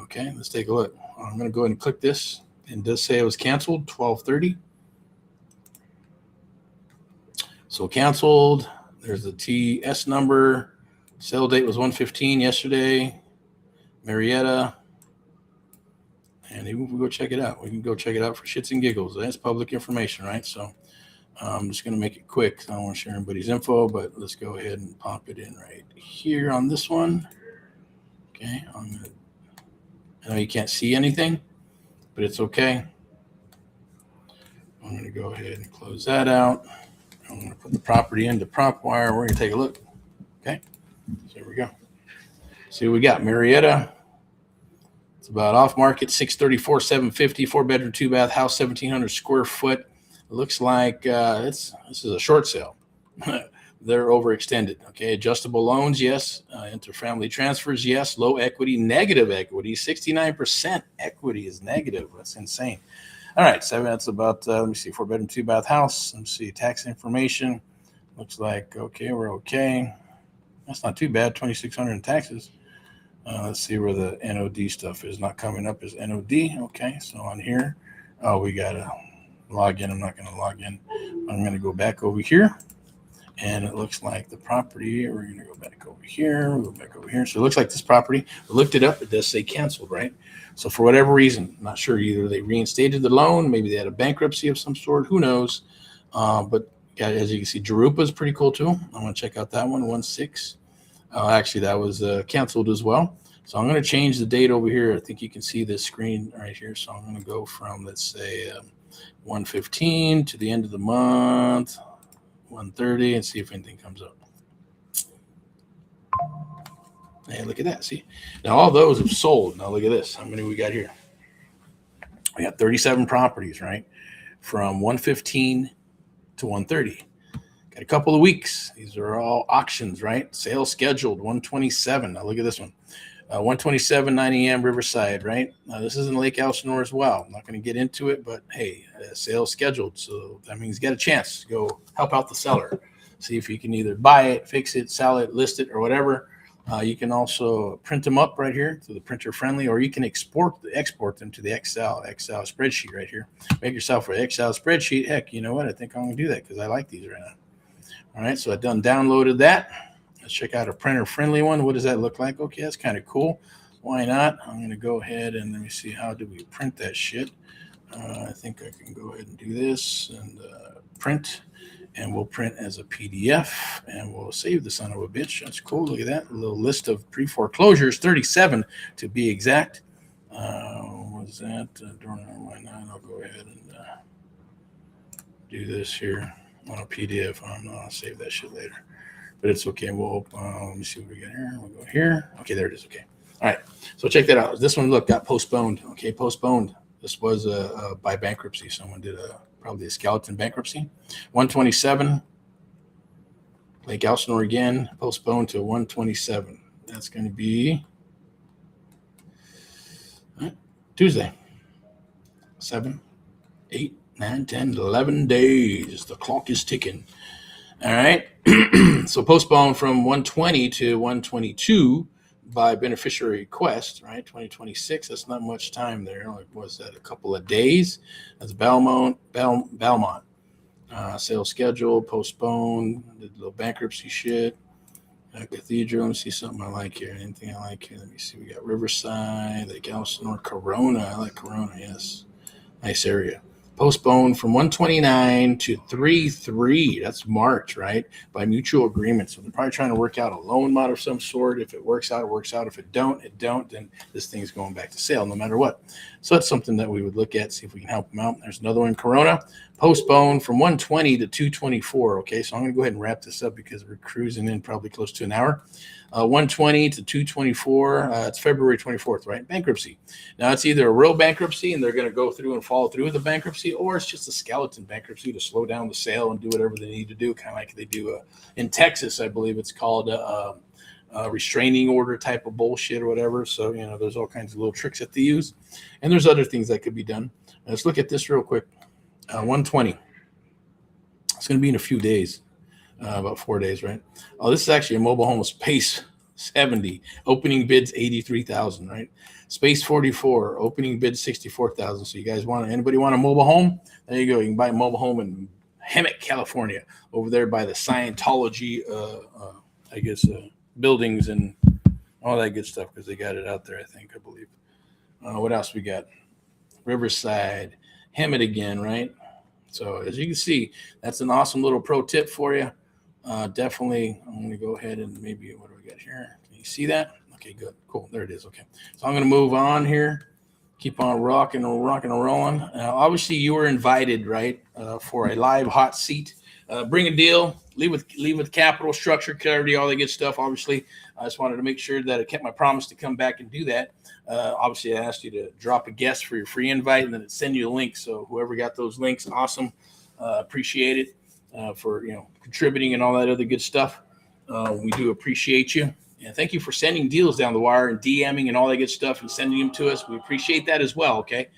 Okay, let's take a look. I'm going to go ahead and click this. And it does say it was canceled, 12:30. So canceled. There's the TS number. Sale date was 115 yesterday. Marietta. And even if we go check it out, we can go check it out for shits and giggles. That's public information, right? So I'm just going to make it quick. I don't want to share everybody's info, but let's go ahead and pop it in right here on this one. Okay. I know you can't see anything, but it's okay. I'm going to go ahead and close that out. I'm going to put the property into PropWire. We're going to take a look. Okay. So here we go. See what we got. Marietta. It's about off market, 634, 750, 4-bedroom, 2-bath house, 1,700 square foot. It looks like this is a short sale. They're overextended. Okay, adjustable loans, yes. Interfamily transfers, yes. Low equity, negative equity. 69% equity is negative. That's insane. All right, so that's about, let me see, 4-bedroom, 2-bath house. Let me see, tax information. Looks like, okay, we're okay. That's not too bad, 2,600 in taxes. Let's see where the NOD stuff is. Not coming up as NOD. Okay, so on here, we got to log in. I'm not going to log in. I'm going to go back over here. And it looks like the property, we're going to go back over here. We'll go back over here. So it looks like this property, we looked it up. It does say canceled, right? So for whatever reason, not sure, either they reinstated the loan, maybe they had a bankruptcy of some sort. Who knows? But as you can see, Jarupa is pretty cool too. I'm going to check out that one, 1-6. Actually, that was canceled as well. So I'm going to change the date over here. I think you can see this screen right here. So I'm going to go from, let's say, 115 to the end of the month, 130, and see if anything comes up. Hey, look at that. See? Now, all those have sold. Now, look at this. How many we got here? We got 37 properties, right? From 115 to 130. Got a couple of weeks. These are all auctions, right? Sales scheduled, 127. Now look at this one. 127, 9 a.m. Riverside, right? This is in Lake Elsinore as well. I'm not going to get into it, but hey, sales scheduled. So that means you got a chance to go help out the seller. See if you can either buy it, fix it, sell it, list it, or whatever. You can also print them up right here to the printer friendly, or you can export them to the Excel spreadsheet right here. Make yourself an Excel spreadsheet. Heck, you know what? I think I'm going to do that because I like these right now. All right, so I done downloaded that. Let's check out a printer friendly one. What does that look like? Okay, that's kind of cool. Why not? I'm going to go ahead and let me see, how do we print that shit? I think I can go ahead and do this and print, and we'll print as a PDF, and we'll save the son of a bitch. That's cool. Look at that. A little list of pre-foreclosures, 37 to be exact. What was that? Why not? I'll go ahead and do this here. on a PDF. I'll save that shit later, but it's okay. We'll let me see what we got here. We'll go here. Okay, there it is. Okay. All right. So check that out. This one, look, got postponed. Okay, postponed. This was by bankruptcy. Someone did probably a skeleton bankruptcy. 127. Lake Elsinore again, postponed to 127. That's going to be Tuesday. 7, 8, 9, 10, 11 days. The clock is ticking. All right. So postponed from 120 to 122 by beneficiary request, right? 2026. That's not much time there. Like, was that a couple of days? That's Belmont. Sales schedule postponed. Did a little bankruptcy shit. Cathedral. Let me see something I like here. Anything I like here? Let me see. We got Riverside, Lake Elsinore, Corona. I like Corona. Yes, nice area. Postponed from 129 to 3/3. That's March, right? By mutual agreement. So they're probably trying to work out a loan mod of some sort. If it works out, it works out. If it don't, then this thing's going back to sale no matter what. So that's something that we would look at, see if we can help them out. There's another one, Corona. Postponed from 120 to 224. Okay, so I'm going to go ahead and wrap this up because we're cruising in probably close to an hour. 120 to 224. It's February 24th, right? Bankruptcy. Now, it's either a real bankruptcy and they're going to go through and follow through with the bankruptcy, or it's just a skeleton bankruptcy to slow down the sale and do whatever they need to do, kind of like they do in Texas. I believe it's called a restraining order type of bullshit or whatever. So, there's all kinds of little tricks that they use. And there's other things that could be done. Let's look at this real quick. 120. It's going to be in a few days. About 4 days, right? Oh, this is actually a mobile home with space 70. Opening bids 83,000, right? Space 44. Opening bid 64,000. So you guys anybody want a mobile home? There you go. You can buy a mobile home in Hemet, California, over there by the Scientology, buildings and all that good stuff, because they got it out there, I believe. What else we got? Riverside, Hemet again, right? So as you can see, that's an awesome little pro tip for you. Definitely, I'm going to go ahead and maybe, what do we got here? Can you see that? Okay, good. Cool. There it is. Okay. So I'm going to move on here. Keep on rocking and rolling. Obviously, you were invited, right, for a live hot seat. Bring a deal. Leave with capital, structure, clarity, all that good stuff. Obviously, I just wanted to make sure that I kept my promise to come back and do that. Obviously, I asked you to drop a guest for your free invite, and then it'd send you a link. So whoever got those links, awesome. Appreciate it. For contributing and all that other good stuff. We do appreciate you, and thank you for sending deals down the wire and DMing and all that good stuff and sending them to us. We appreciate that as well. Okay,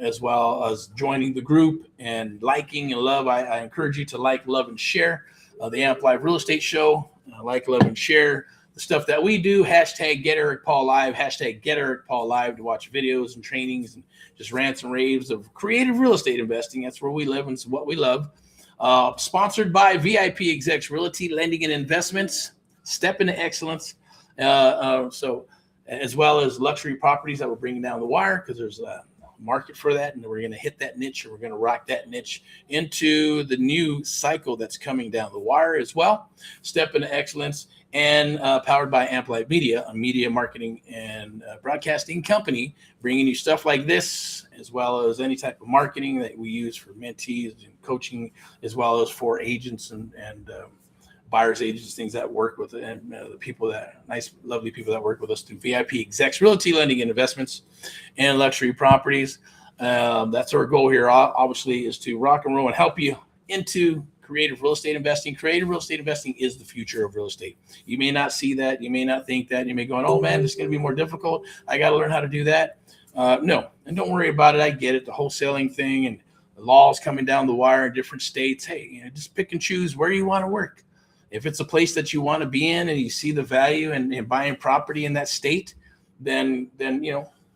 as well as joining the group and liking and love. I encourage you to like, love, and share the Amp Live Real Estate Show. Like, love, and share the stuff that we do. Hashtag Get Erick Paul Live. Hashtag Get Erick Paul Live to watch videos and trainings and just rants and raves of creative real estate investing. That's where we live and it's what we love. Sponsored by VIPeXecs Realty Lending and Investments. Step into excellence. So as well as luxury properties that we're bringing down the wire, because there's a market for that, and we're going to hit that niche, and we're going to rock that niche into the new cycle that's coming down the wire as well. Step into excellence, and powered by Amp Live Media, a media marketing and broadcasting company, bringing you stuff like this, as well as any type of marketing that we use for mentees and coaching, as well as for agents and buyers agents, things that work with and the people that lovely people that work with us through VIPeXecs Realty Lending and Investments and luxury properties. That's our goal here, obviously, is to rock and roll and help you into creative real estate investing. Creative real estate investing is the future of real estate. You may not see that. You may not think that. You may go, oh man, this is going to be more difficult. I got to learn how to do that. No, and don't worry about it. I get it. The wholesaling thing and the laws coming down the wire in different states. Hey, just pick and choose where you want to work. If it's a place that you want to be in and you see the value in buying property in that state, then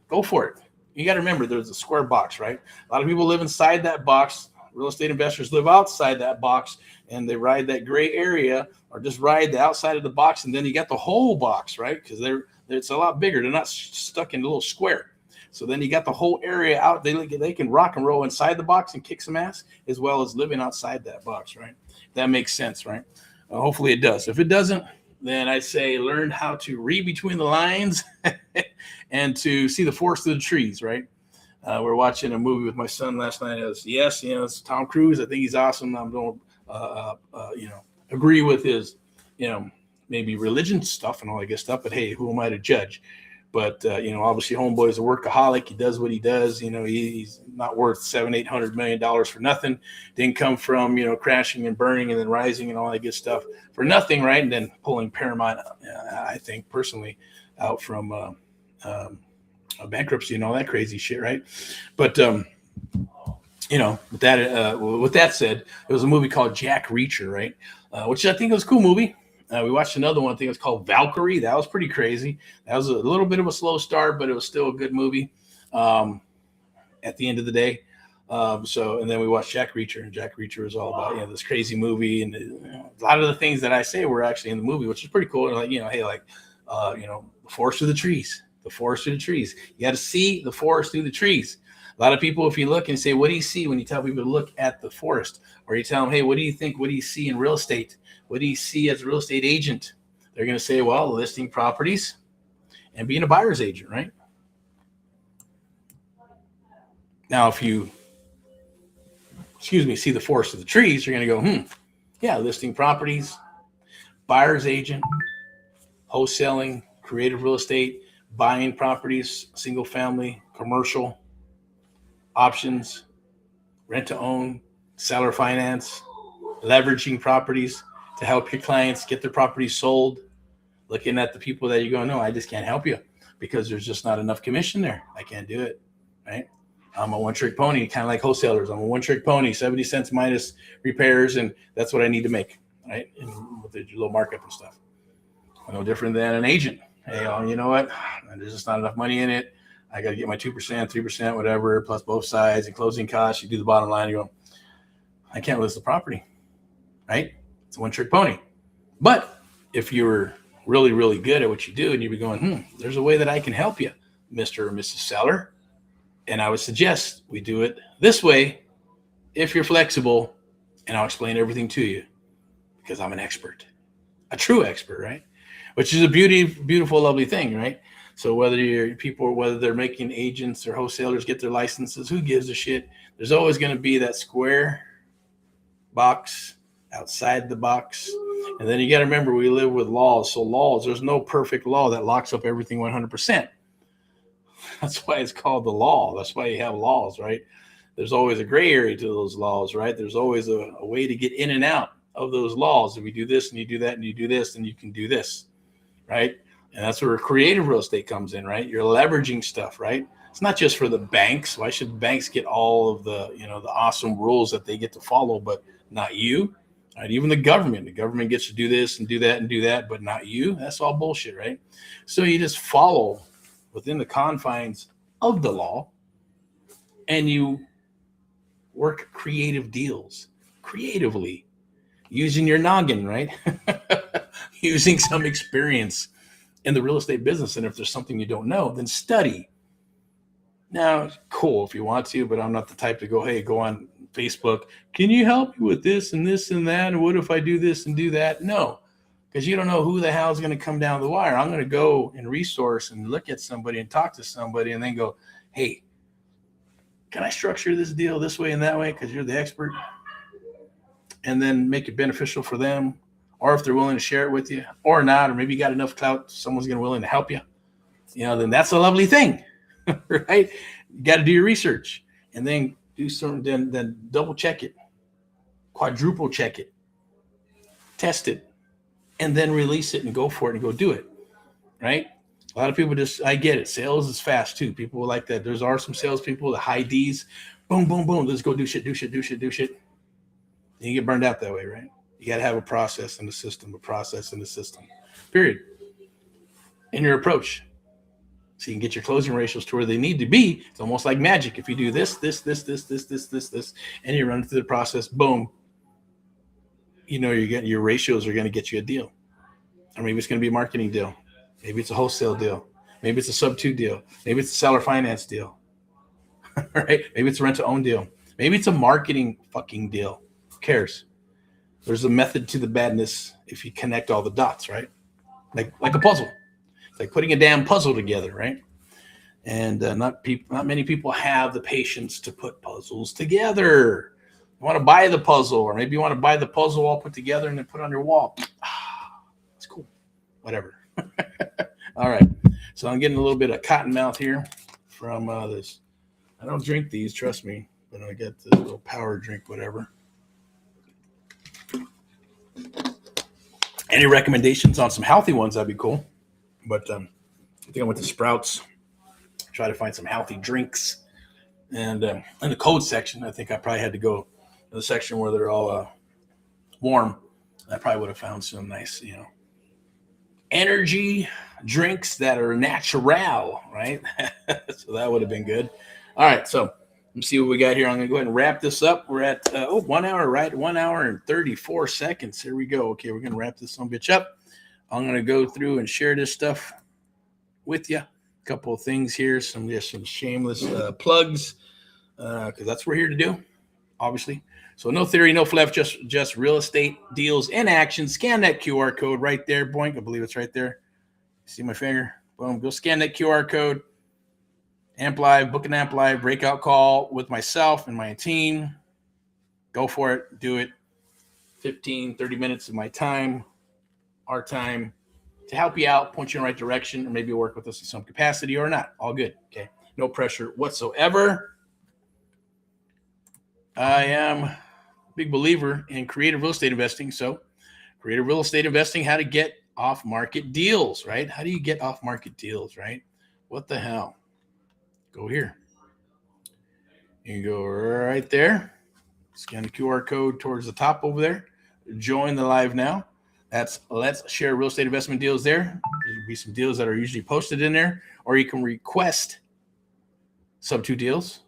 go for it. You got to remember, there's a square box, right? A lot of people live inside that box. Real estate investors live outside that box, and they ride that gray area or just ride the outside of the box, and then you got the whole box, right? Because it's a lot bigger. They're not stuck in a little square. So then you got the whole area out. They can rock and roll inside the box and kick some ass, as well as living outside that box, right? That makes sense, right? Hopefully it does. If it doesn't, then I say learn how to read between the lines and to see the forest through the trees, right? We're watching a movie with my son last night. It's Tom Cruise. I think he's awesome. I'm agree with his, maybe religion stuff and all that good stuff. But hey, who am I to judge? But obviously, homeboy's a workaholic. He does what he does. He's not worth $700-800 million for nothing. Didn't come from crashing and burning and then rising and all that good stuff for nothing, right? And then pulling Paramount, I think personally, out from bankruptcy and all that crazy shit, right? But with that said, there was a movie called Jack Reacher, right? Which I think was a cool movie. We watched another one. I think it was called Valkyrie. That was pretty crazy. That was a little bit of a slow start, but it was still a good movie at the end of the day. And then we watched Jack Reacher, and Jack Reacher was all about this crazy movie, and a lot of the things that I say were actually in the movie, which is pretty cool. And the forest through the trees, the forest through the trees. You got to see the forest through the trees. A lot of people, if you look and say, what do you see when you tell people to look at the forest, or you tell them, hey, what do you think? What do you see in real estate? What do you see as a real estate agent? They're going to say, well, listing properties and being a buyer's agent, right? Now, if you, see the forest of the trees, you're going to go, yeah, listing properties, buyer's agent, wholesaling, creative real estate, buying properties, single family, commercial, options, rent to own, seller finance, leveraging properties to help your clients get their properties sold, looking at the people that you go, no, I just can't help you because there's just not enough commission there. I can't do it, right? I'm a one-trick pony, kind of like wholesalers. I'm a one-trick pony, 70 cents minus repairs, and that's what I need to make, right? And with the low markup and stuff. No different than an agent. Hey, you know what? There's just not enough money in it. I got to get my 2%, 3%, whatever, plus both sides and closing costs. You do the bottom line, you go, I can't list the property, right? It's a one-trick pony. But if you're really, really good at what you do and you'd be going, there's a way that I can help you, Mr. or Mrs. Seller. And I would suggest we do it this way if you're flexible, and I'll explain everything to you because I'm an expert, a true expert, right? Which is a beautiful, lovely thing, right? So whether they're making agents or wholesalers get their licenses, who gives a shit? There's always going to be that square box outside the box. And then you got to remember, we live with laws. So there's no perfect law that locks up everything 100%. That's why it's called the law. That's why you have laws, right? There's always a gray area to those laws, right? There's always a way to get in and out of those laws. If you do this and you do that and you do this, then you can do this, right? And that's where creative real estate comes in, right? You're leveraging stuff, right? It's not just for the banks. Why should banks get all of the, the awesome rules that they get to follow, but not you? Right? Even the government gets to do this and do that and do that, but not you. That's all bullshit, right? So you just follow within the confines of the law, and you work creative deals creatively using your noggin, right? Using some experience in the real estate business. And if there's something you don't know, then study. Now, cool if you want to, but I'm not the type to go on Facebook. Can you help me with this and this and that? And what if I do this and do that? No, because you don't know who the hell is going to come down the wire. I'm going to go and resource and look at somebody and talk to somebody and then go, hey, can I structure this deal this way and that way? Because you're the expert. And then make it beneficial for them. Or if they're willing to share it with you or not, or maybe you got enough clout, someone's going to be willing to help you, then that's a lovely thing, right? You got to do your research and then do something, then double check it, quadruple check it, test it, and then release it and go for it and go do it, right? A lot of people I get it. Sales is fast too. People like that. Are some salespeople, the high D's, boom, boom, boom. Let's go do shit. And you get burned out that way, right? You got to have a process and a system, period. In your approach. So you can get your closing ratios to where they need to be. It's almost like magic. If you do this, and you run through the process, boom, you're getting your ratios are going to get you a deal. Or maybe it's going to be a marketing deal. Maybe it's a wholesale deal. Maybe it's a sub-2 deal. Maybe it's a seller finance deal. Right? Maybe it's a rent-to-own deal. Maybe it's a marketing fucking deal. Who cares? There's a method to the madness if you connect all the dots, right? Like a puzzle. It's like putting a damn puzzle together, right? And not many people have the patience to put puzzles together. You want to buy the puzzle, or maybe you want to buy the puzzle all put together and then put it on your wall. It's cool. Whatever. All right. So I'm getting a little bit of cotton mouth here from this. I don't drink these, trust me, but I got this little power drink, whatever. Any recommendations on some healthy ones? That'd be cool. But I think I went to Sprouts, try to find some healthy drinks. And in the cold section, I think I probably had to go to the section where they're all warm. I probably would have found some nice, energy drinks that are natural, right? So that would have been good. All right, so let's see what we got here. I'm going to go ahead and wrap this up. We're at 1 hour, right? 1 hour and 34 seconds. Here we go. Okay, we're going to wrap this some bitch up. I'm going to go through and share this stuff with you. A couple of things here, some shameless plugs, because that's what we're here to do, obviously. So no theory, no fluff, just real estate deals in action. Scan that QR code right there. Boink, I believe it's right there. See my finger? Boom. Go scan that QR code. Amp Live, book an Amp Live breakout call with myself and my team. Go for it. Do it. 15, 30 minutes of my time, our time, to help you out, point you in the right direction, or maybe work with us in some capacity or not. All good. Okay. No pressure whatsoever. I am a big believer in creative real estate investing. So creative real estate investing, how to get off-market deals, right? How do you get off-market deals, right? What the hell? Go here. You go right there. Scan the QR code towards the top over there. Join the live now. That's Let's Share Real Estate Investment Deals there. There'll be some deals that are usually posted in there, or you can request sub-2 deals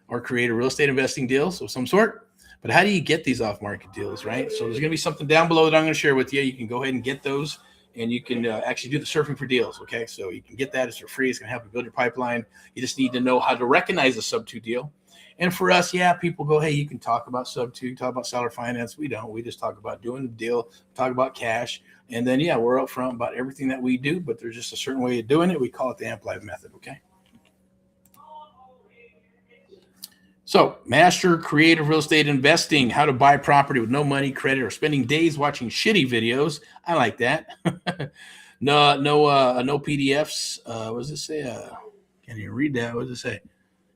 or create a real estate investing deals of some sort. But how do you get these off-market deals, right? So there's going to be something down below that I'm going to share with you. You can go ahead and get those, and you can actually do the surfing for deals, okay? So you can get that. It's for free. It's going to help you build your pipeline. You just need to know how to recognize a sub-2 deal. And for us, people go, hey, you can talk about sub-2, talk about seller finance. We don't. We just talk about doing the deal, talk about cash. And then, we're upfront about everything that we do, but there's just a certain way of doing it. We call it the Amp Live method, okay? So, master creative real estate investing, how to buy property with no money, credit, or spending days watching shitty videos. I like that. No PDFs. What does it say? Can't even read that. What does it say?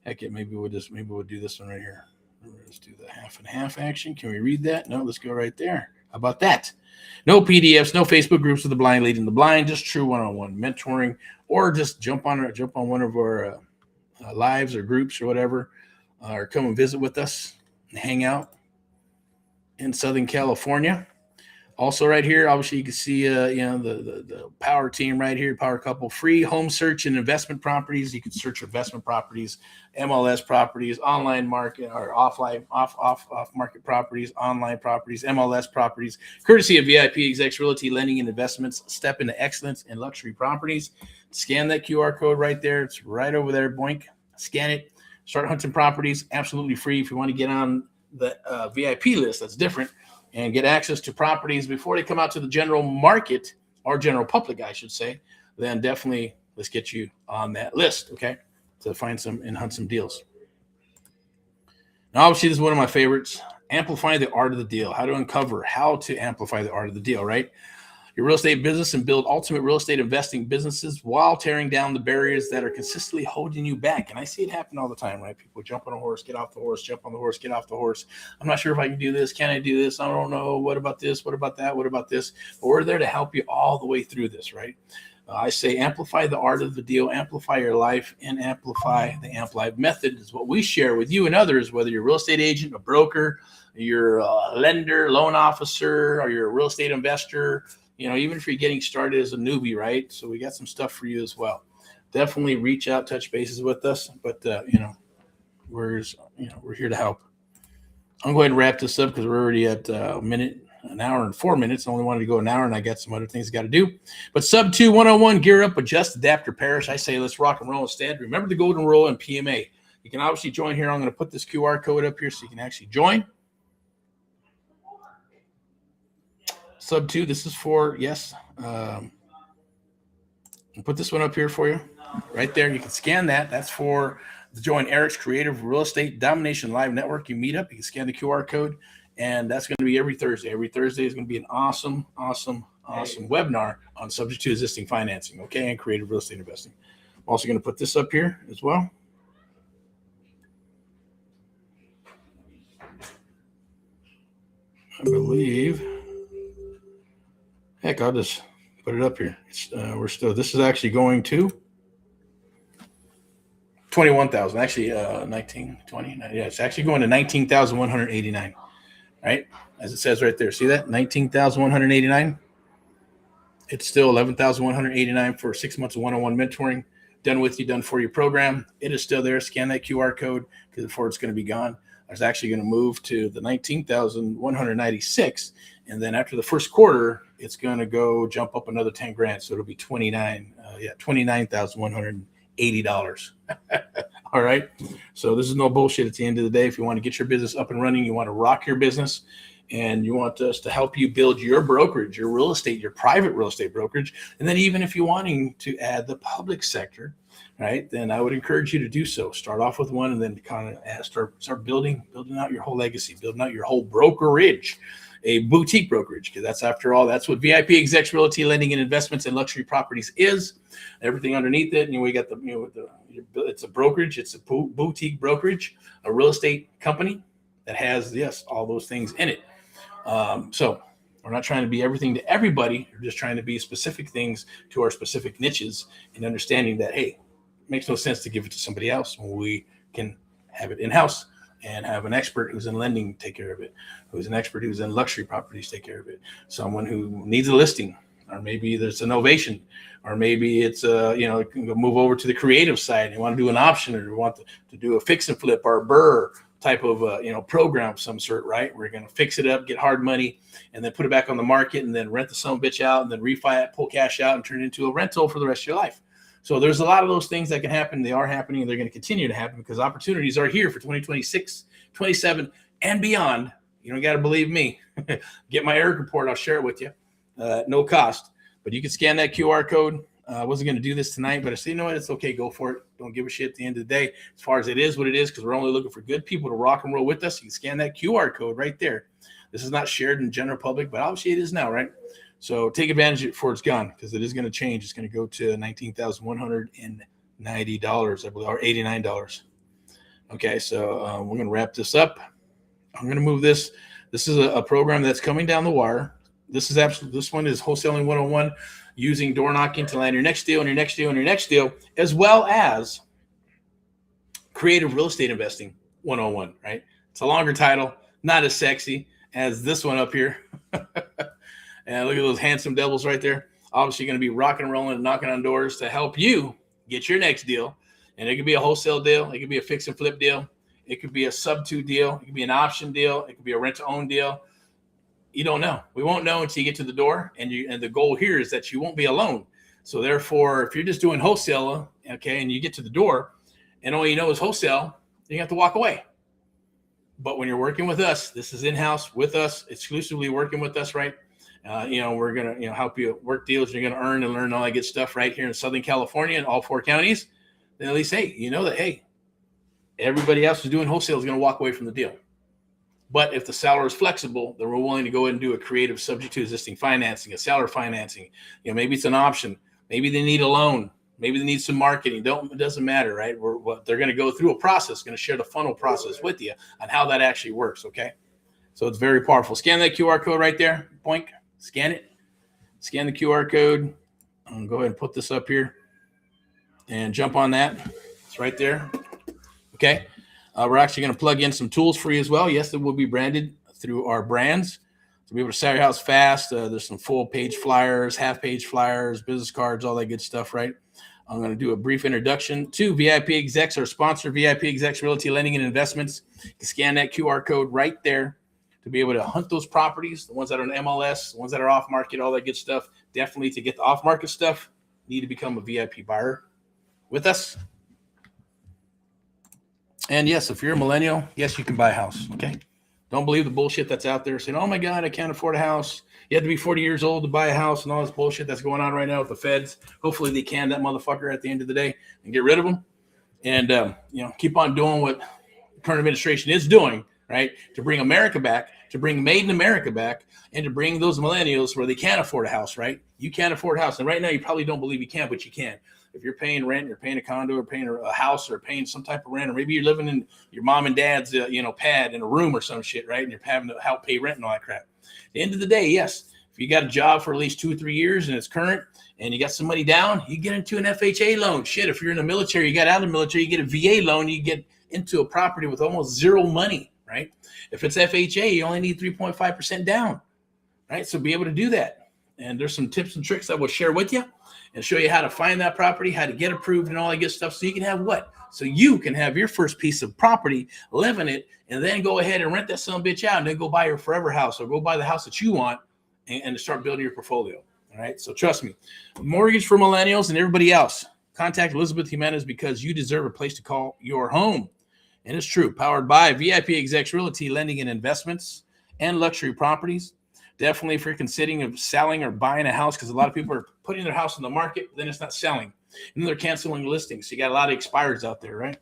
Heck it, maybe we'll do this one right here. Let's do the half and half action. Can we read that? No, let's go right there. How about that? No PDFs, no Facebook groups with the blind leading the blind, just true one-on-one mentoring, or just jump on one of our lives or groups or whatever, or come and visit with us and hang out in Southern California. Also right here, obviously you can see the power team right here, power couple, free home search and investment properties. You can search investment properties, MLS properties, online market or off market properties, online properties, MLS properties, courtesy of VIPeXecs Realty Lending and Investments. Step into excellence in luxury properties. Scan that QR code right there. It's right over there. Boink. Scan it. Start hunting properties. Absolutely free. If you want to get on the VIP list, that's different, and get access to properties before they come out to the general market, or general public, I should say, then definitely let's get you on that list, okay, to find some and hunt some deals. Now, obviously, this is one of my favorites, amplify the art of the deal, how to uncover how to amplify the art of the deal, right? Your real estate business and build ultimate real estate investing businesses while tearing down the barriers that are consistently holding you back. And I see it happen all the time, right? People jump on a horse, get off the horse, jump on the horse, get off the horse. I'm not sure if I can do this. Can I do this? I don't know. What about this? What about that? What about this? But we're there to help you all the way through this, right? I say amplify the art of the deal, amplify your life, and amplify the Amp Live method is what we share with you and others, whether you're a real estate agent, a broker, you're a lender, loan officer, or you're a real estate investor. Even if you're getting started as a newbie, right? So we got some stuff for you as well. Definitely reach out, touch bases with us. But we're here to help. I'm going to wrap this up because we're already at an hour and 4 minutes. I only wanted to go an hour, and I got some other things I got to do. But sub-2 101, gear up, adjust, adapt, or perish. I say let's rock and roll instead. Remember the golden rule and PMA. You can obviously join here. I'm going to put this QR code up here so you can actually join. Sub-2, this is for, yes. I'll put this one up here for you. Right there. You can scan that. That's for to join Erick's Creative Real Estate Domination Live Network. You meet up, you can scan the QR code, and that's going to be every Thursday. Every Thursday is going to be an awesome webinar on subject to existing financing, okay, and creative real estate investing. I'm also going to put this up here as well. I believe, heck, I'll just put it up here. This is actually going to 21,000, actually 19, 20. Yeah, it's actually going to 19,189, right? As it says right there. See that? 19,189. It's still 11,189 for 6 months of one-on-one mentoring. Done with you, done for you program. It is still there. Scan that QR code because before it's going to be gone. I was actually going to move to the 19,196. And then after the first quarter, it's going to go jump up another 10 grand. So it'll be $29,180. All right. So this is no bullshit at the end of the day. If you want to get your business up and running, you want to rock your business, and you want us to help you build your brokerage, your real estate, your private real estate brokerage. And then even if you're wanting to add the public sector, right, then I would encourage you to do so. Start off with one and then kind of start building out your whole legacy, building out your whole brokerage, a boutique brokerage, because that's, after all, that's what VIPeXecs Realty Lending and Investments in Luxury Properties is. Everything underneath it, and we got it's a brokerage, it's a boutique brokerage, a real estate company that has, yes, all those things in it. So we're not trying to be everything to everybody. We're just trying to be specific things to our specific niches, and understanding that, hey, it makes no sense to give it to somebody else when we can have it in-house and have an expert who's in lending take care of it, who's an expert who's in luxury properties take care of it, someone who needs a listing, or maybe there's an ovation, or maybe it's it can go move over to the creative side. You want to do an option, or you want to do a fix and flip or a burr type of program of some sort, right? We're going to fix it up, get hard money, and then put it back on the market, and then rent the son of a bitch out, and then refi it, pull cash out, and turn it into a rental for the rest of your life. So there's a lot of those things that can happen. They are happening, and they're going to continue to happen because opportunities are here for 2026, 27, and beyond. You don't got to believe me. Get my Erick report. I'll share it with you. No cost. But you can scan that QR code. I wasn't going to do this tonight, but I said, you know what? It's okay. Go for it. Don't give a shit at the end of the day. As far as it is what it is, because we're only looking for good people to rock and roll with us. You can scan that QR code right there. This is not shared in general public, but obviously it is now, right? So take advantage of it before it's gone, because it is going to change. It's going to go to $19,190, I believe, or $89. Okay, so we're going to wrap this up. I'm going to move this. This is a program that's coming down the wire. This one is wholesaling 101, using door knocking to land your next deal and your next deal and your next deal, as well as creative real estate investing 101, right? It's a longer title, not as sexy as this one up here. And look at those handsome devils right there. Obviously going to be rocking and rolling and knocking on doors to help you get your next deal. And it could be a wholesale deal. It could be a fix and flip deal. It could be a sub-2 deal. It could be an option deal. It could be a rent-to-own deal. You don't know. We won't know until you get to the door. And the goal here is that you won't be alone. So therefore, if you're just doing wholesale, okay, and you get to the door and all you know is wholesale, you have to walk away. But when you're working with us, this is in-house with us, exclusively working with us, right? We're going to help you work deals. You're going to earn and learn all that good stuff right here in Southern California in all 4 counties. Then at least, hey, you know that, hey, everybody else who's doing wholesale is going to walk away from the deal. But if the seller is flexible, then we're willing to go ahead and do a creative subject to existing financing, a seller financing. Maybe it's an option. Maybe they need a loan. Maybe they need some marketing. It doesn't matter, right? They're going to go through a process, going to share the funnel process with you on how that actually works, okay? So it's very powerful. Scan that QR code right there. Boink. Scan it. Scan the QR code. I'm going to go ahead and put this up here and jump on that. It's right there. Okay. We're actually going to plug in some tools for you as well. Yes, it will be branded through our brands to be able to sell your house fast. There's some full page flyers, half page flyers, business cards, all that good stuff, right? I'm going to do a brief introduction to VIPeXecs, our sponsor, VIPeXecs Realty Lending and Investments. You can scan that QR code right there to be able to hunt those properties, the ones that are on MLS, the ones that are off market, all that good stuff. Definitely to get the off market stuff, need to become a VIP buyer with us. And yes, if you're a millennial, yes, you can buy a house. Okay. Don't believe the bullshit that's out there saying, oh my God, I can't afford a house. You have to be 40 years old to buy a house and all this bullshit that's going on right now with the feds. Hopefully they can that motherfucker at the end of the day and get rid of them. and keep on doing what the current administration is doing, right, to bring America back, to bring Made in America back, and to bring those millennials where they can't afford a house, right? You can't afford a house, and right now you probably don't believe you can, but you can. If you're paying rent, you're paying a condo, or paying a house, or paying some type of rent, or maybe you're living in your mom and dad's pad in a room or some shit, right? And you're having to help pay rent and all that crap. At the end of the day, yes, if you got a job for at least 2 or 3 years and it's current, and you got some money down, you get into an FHA loan. Shit, if you're in the military, you got out of the military, you get a VA loan, you get into a property with almost zero money, right? If it's FHA, you only need 3.5% down, right? So be able to do that. And there's some tips and tricks I will share with you and show you how to find that property, how to get approved and all that good stuff, so you can have what? So you can have your first piece of property, live in it, and then go ahead and rent that son of a bitch out, and then go buy your forever house or go buy the house that you want and start building your portfolio. All right. So trust me, mortgage for millennials and everybody else. Contact Elizabeth Jimenez, because you deserve a place to call your home. And it's true. Powered by VIPeXecs Realty, Lending and Investments and Luxury Properties. Definitely, if you're considering of selling or buying a house, because a lot of people are putting their house on the market, then it's not selling. And then they're canceling listings. So you got a lot of expireds out there, right?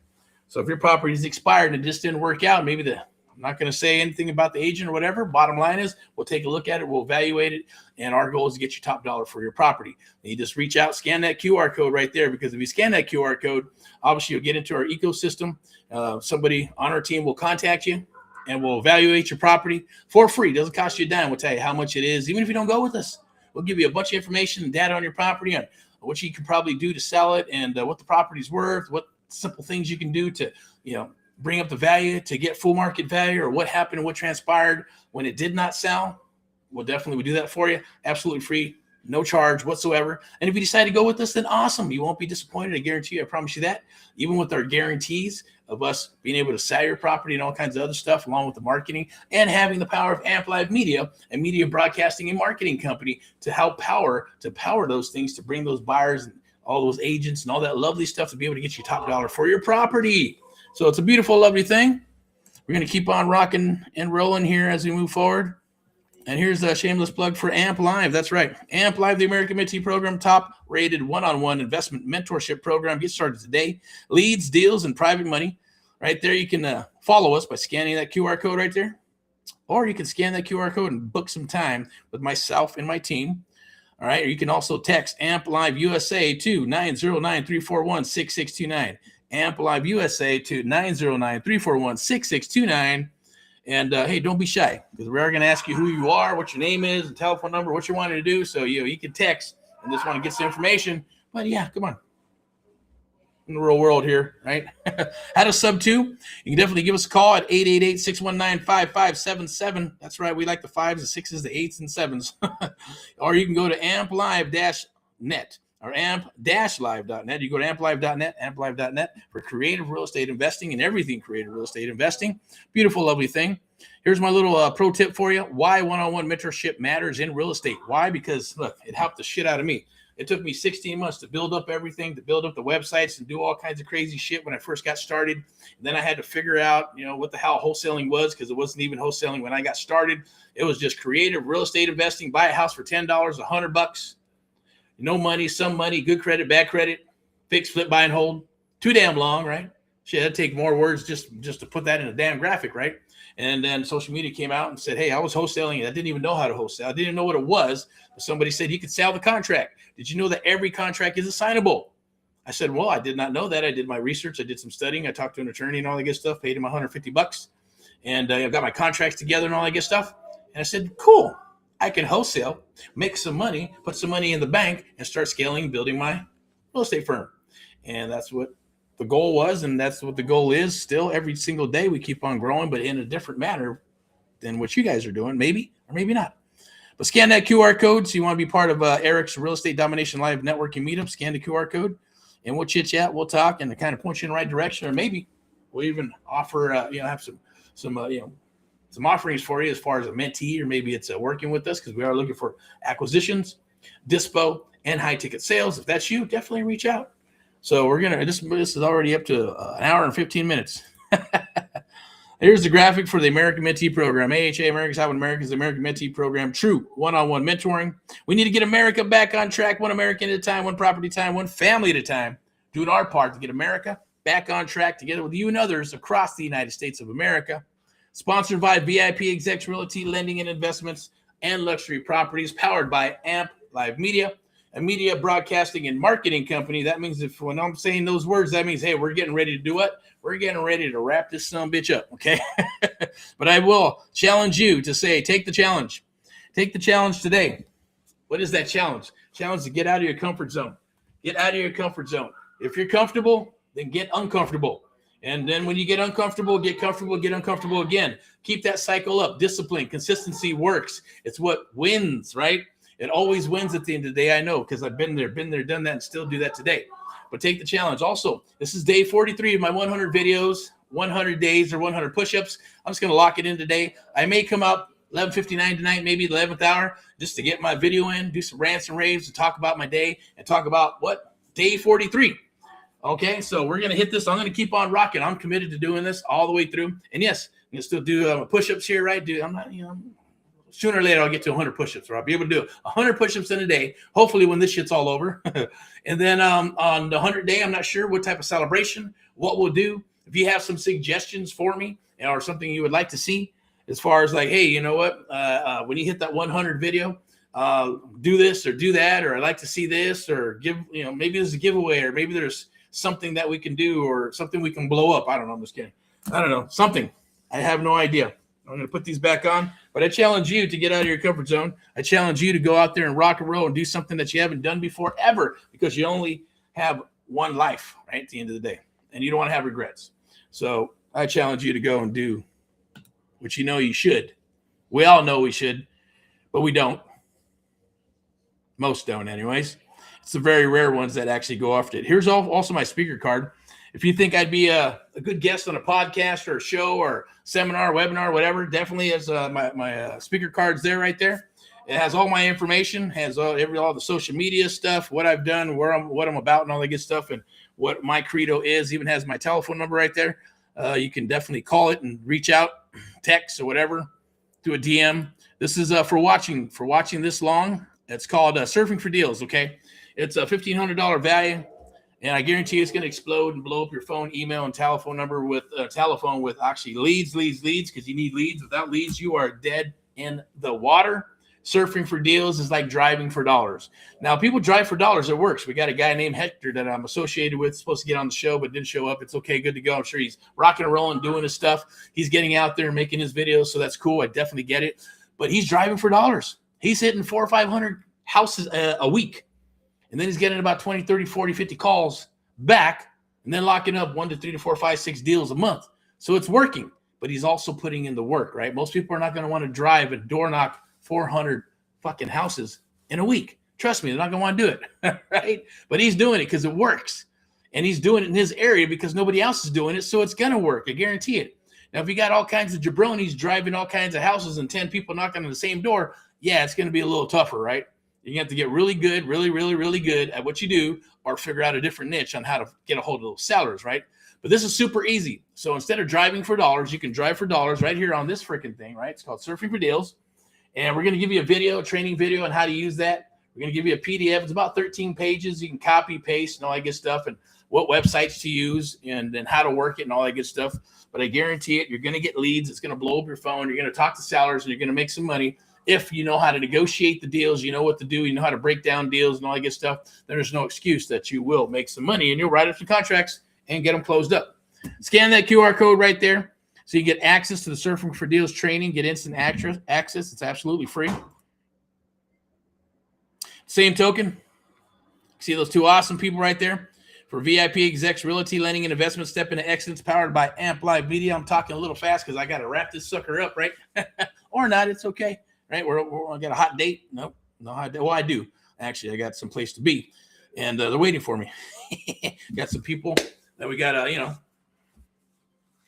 So if your property is expired and it just didn't work out, maybe I'm not going to say anything about the agent or whatever. Bottom line is, we'll take a look at it, we'll evaluate it, and our goal is to get you top dollar for your property. And you just reach out, scan that QR code right there, because if you scan that QR code, obviously you'll get into our ecosystem. Somebody on our team will contact you, and we'll evaluate your property for free. It doesn't cost you a dime. We'll tell you how much it is. Even if you don't go with us, we'll give you a bunch of information and data on your property, on what you can probably do to sell it, and what the property's worth, what simple things you can do to, bring up the value to get full market value, or what happened and what transpired when it did not sell. We'll definitely do that for you. Absolutely free, no charge whatsoever. And if you decide to go with us, then awesome. You won't be disappointed. I guarantee you. I promise you that. Even with our guarantees of us being able to sell your property and all kinds of other stuff, along with the marketing and having the power of Amp Live Media, a media broadcasting and marketing company, to help power those things, to bring those buyers and all those agents and all that lovely stuff to be able to get you top dollar for your property. So it's a beautiful, lovely thing. We're going to keep on rocking and rolling here as we move forward. And here's a shameless plug for Amp Live. That's right. Amp Live, the American Mentee Program, top-rated one-on-one investment mentorship program. Get started today. Leads, deals, and private money. Right there, you can follow us by scanning that QR code right there. Or you can scan that QR code and book some time with myself and my team. All right. Or you can also text Amp Live USA to 909-341-6629. Amp Live USA to 909-341-6629. And hey, don't be shy, because we are going to ask you who you are, what your name is, and telephone number, what you're wanting to do. So you can text and just want to get some information. But yeah, come on. In the real world here, right? How to sub to? You can definitely give us a call at 888-619-5577. That's right. We like the 5s, the 6s, the 8s, and 7s. Or you can go to amplive-net. Or amp-live.net. You go to amplive.net for creative real estate investing and everything creative real estate investing. Beautiful, lovely thing. Here's my little pro tip for you. Why one-on-one mentorship matters in real estate. Why? Because, look, it helped the shit out of me. It took me 16 months to build up everything, to build up the websites and do all kinds of crazy shit when I first got started. And then I had to figure out, what the hell wholesaling was, because it wasn't even wholesaling when I got started. It was just creative real estate investing. Buy a house for $10, $100. No money, some money, good credit, bad credit, fix, flip, buy, and hold. Too damn long, right? Shit, that'd take more words just to put that in a damn graphic, right? And then social media came out and said, hey, I was wholesaling, and I didn't even know how to wholesale. I didn't know what it was. But somebody said you could sell the contract. Did you know that every contract is assignable? I said, well, I did not know that. I did my research. I did some studying. I talked to an attorney and all that good stuff, paid him $150. And I got my contracts together and all that good stuff. And I said, cool. I can wholesale, make some money, put some money in the bank, and start scaling and building my real estate firm. And that's what the goal was, and that's what the goal is still. Every single day we keep on growing, but in a different manner than what you guys are doing, maybe or maybe not. But scan that QR code. So you want to be part of Erick's Real Estate Domination Live Networking Meetup. Scan the QR code, and we'll chit-chat, we'll talk, and kind of point you in the right direction. Or maybe we'll even offer, have some offerings for you as far as a mentee, or maybe it's working with us, because we are looking for acquisitions, dispo, and high ticket sales. If that's you, definitely reach out. So we're gonna. This is already up to an hour and 15 minutes. Here's the graphic for the American Mentee Program. AHA, America's How America's American Mentee Program. True one-on-one mentoring. We need to get America back on track, one American at a time, one property at a time, one family at a time. Doing our part to get America back on track together with you and others across the United States of America. Sponsored by VIPeXecs Realty, Lending and Investments, and Luxury Properties, powered by AMP Live Media, a media broadcasting and marketing company. That means if when I'm saying those words, that means, hey, we're getting ready to do what? We're getting ready to wrap this sumbitch up, okay? But I will challenge you to say, take the challenge. Take the challenge today. What is that challenge? Challenge to get out of your comfort zone. Get out of your comfort zone. If you're comfortable, then get uncomfortable. And then when you get uncomfortable, get comfortable, get uncomfortable again. Keep that cycle up. Discipline, consistency works. It's what wins, right? It always wins at the end of the day. I know because I've been there, done that, and still do that today. But take the challenge. Also, this is day 43 of my 100 videos, 100 days or 100 push-ups. I'm just going to lock it in today. I may come up 11:59 tonight, maybe the 11th hour, just to get my video in, do some rants and raves, to talk about my day and talk about what? Day 43. Okay, so we're going to hit this. I'm going to keep on rocking. I'm committed to doing this all the way through. And yes, I'm going to still do push-ups here, right? I'm not, sooner or later I'll get to 100 push-ups, or I'll be able to do 100 push-ups in a day, hopefully when this shit's all over. And then on the 100th day, I'm not sure what type of celebration, what we'll do. If you have some suggestions for me or something you would like to see as far as like, hey, you know what, when you hit that 100 video, do this or do that, or I'd like to see this, or give, maybe there's a giveaway, or maybe there's something that we can do, or something we can blow up. I don't know. I'm just kidding. I don't know. Something. I have no idea. I'm going to put these back on, but I challenge you to get out of your comfort zone. I challenge you to go out there and rock and roll and do something that you haven't done before ever, because you only have one life, right, at the end of the day, and you don't want to have regrets. So I challenge you to go and do what you know you should. We all know we should, but we don't. Most don't anyways. It's the very rare ones that actually go after it. Here's also my speaker card. If you think I'd be a good guest on a podcast or a show or seminar, webinar, whatever, definitely has my speaker cards there, right there. It has all my information, has all the social media stuff, what I've done, what I'm about, and all that good stuff, and what my credo is. Even has my telephone number right there. You can definitely call it and reach out, text or whatever, do a DM. This is for watching this long. It's called Surfing for Deals. Okay. It's a $1,500 value, and I guarantee you it's going to explode and blow up your phone, email, and telephone number with telephone with actually leads, because you need leads. Without leads, you are dead in the water. Surfing for Deals is like driving for dollars. Now, people drive for dollars. It works. We got a guy named Hector that I'm associated with, supposed to get on the show, but didn't show up. It's okay. Good to go. I'm sure he's rocking and rolling, doing his stuff. He's getting out there and making his videos, so that's cool. I definitely get it. But he's driving for dollars. He's hitting 400 or 500 houses a week. And then he's getting about 20, 30, 40, 50 calls back, and then locking up 1 to 3 to 4, 5, 6 deals a month. So it's working, but he's also putting in the work, right? Most people are not going to want to drive and door knock 400 fucking houses in a week. Trust me, they're not going to want to do it, right? But he's doing it because it works. And he's doing it in his area because nobody else is doing it, so it's going to work. I guarantee it. Now, if you got all kinds of jabronis driving all kinds of houses and 10 people knocking on the same door, yeah, it's going to be a little tougher, right? You have to get really good, really, really, really good at what you do, or figure out a different niche on how to get a hold of those sellers, right? But this is super easy. So instead of driving for dollars, you can drive for dollars right here on this freaking thing, right? It's called Surfing for Deals. And we're going to give you a training video on how to use that. We're going to give you a PDF. It's about 13 pages. You can copy, paste, and all that good stuff, and what websites to use, and then how to work it and all that good stuff. But I guarantee it, you're going to get leads. It's going to blow up your phone. You're going to talk to sellers, and you're going to make some money. If you know how to negotiate the deals, you know what to do, you know how to break down deals and all that good stuff, then there's no excuse that you will make some money, and you'll write up some contracts and get them closed up. Scan that QR code right there so you get access to the Surfing for Deals training, get instant access. It's absolutely free. Same token, see those two awesome people right there? For VIPeXecs Realty, Lending and Investment, Step into Excellence, powered by AMP Live Media. I'm talking a little fast because I got to wrap this sucker up, right? Or not, it's okay. Right, I got a hot date. Nope, no hot date. Well, I do actually. I got some place to be, and they're waiting for me. Got some people that we gotta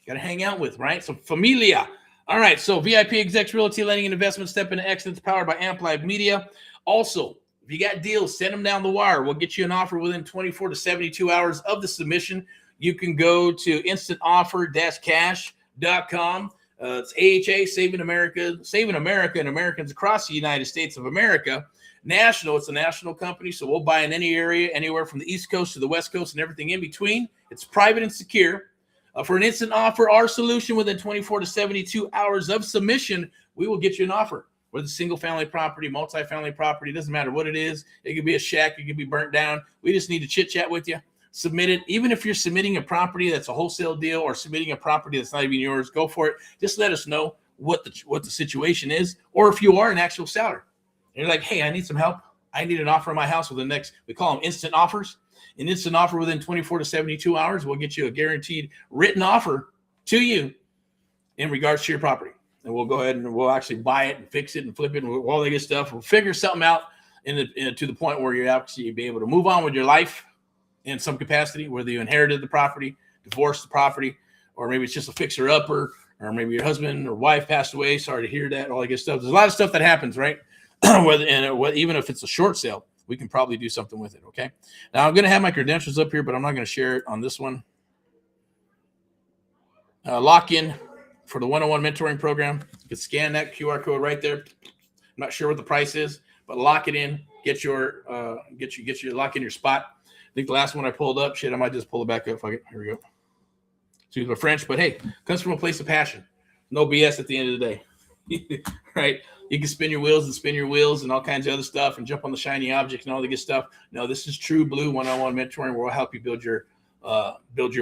hang out with, right? So familia. All right. So VIPeXecs Realty, Lending and Investment, Step into Excellence, powered by AMP Live Media. Also, if you got deals, send them down the wire. We'll get you an offer within 24 to 72 hours of the submission. You can go to instantoffer-cash.com. It's AHA, Saving America and Americans across the United States of America. National, it's a national company, so we'll buy in any area, anywhere from the East Coast to the West Coast and everything in between. It's private and secure. For an instant offer, our solution within 24 to 72 hours of submission, we will get you an offer. Whether it's single-family property, multi-family property, doesn't matter what it is. It could be a shack. It could be burnt down. We just need to chit-chat with you. Submit it. Even if you're submitting a property that's a wholesale deal or submitting a property that's not even yours, go for it. Just let us know what the situation is, or if you are an actual seller. And you're like, hey, I need some help. I need an offer on my house with the next, we call them instant offers. An instant offer within 24 to 72 hours will get you a guaranteed written offer to you in regards to your property. And we'll go ahead and we'll actually buy it and fix it and flip it and all that good stuff. We'll figure something out to the point where you're actually be able to move on with your life in some capacity, whether you inherited the property, divorced the property, or maybe it's just a fixer-upper, or maybe your husband or wife passed away. Sorry to hear that, all that good stuff. There's a lot of stuff that happens, right? Even if it's a short sale, we can probably do something with it, okay? Now, I'm going to have my credentials up here, but I'm not going to share it on this one. Lock in for the one-on-one mentoring program. You can scan that QR code right there. I'm not sure what the price is, but lock it in. Get your lock in your spot. I think the last one I pulled up, shit, I might just pull it back up. Fuck it. Here we go. Excuse my French, but hey, comes from a place of passion. No BS at the end of the day, right? You can spin your wheels and all kinds of other stuff and jump on the shiny objects and all the good stuff. No, this is true blue one-on-one mentoring where we'll help you build your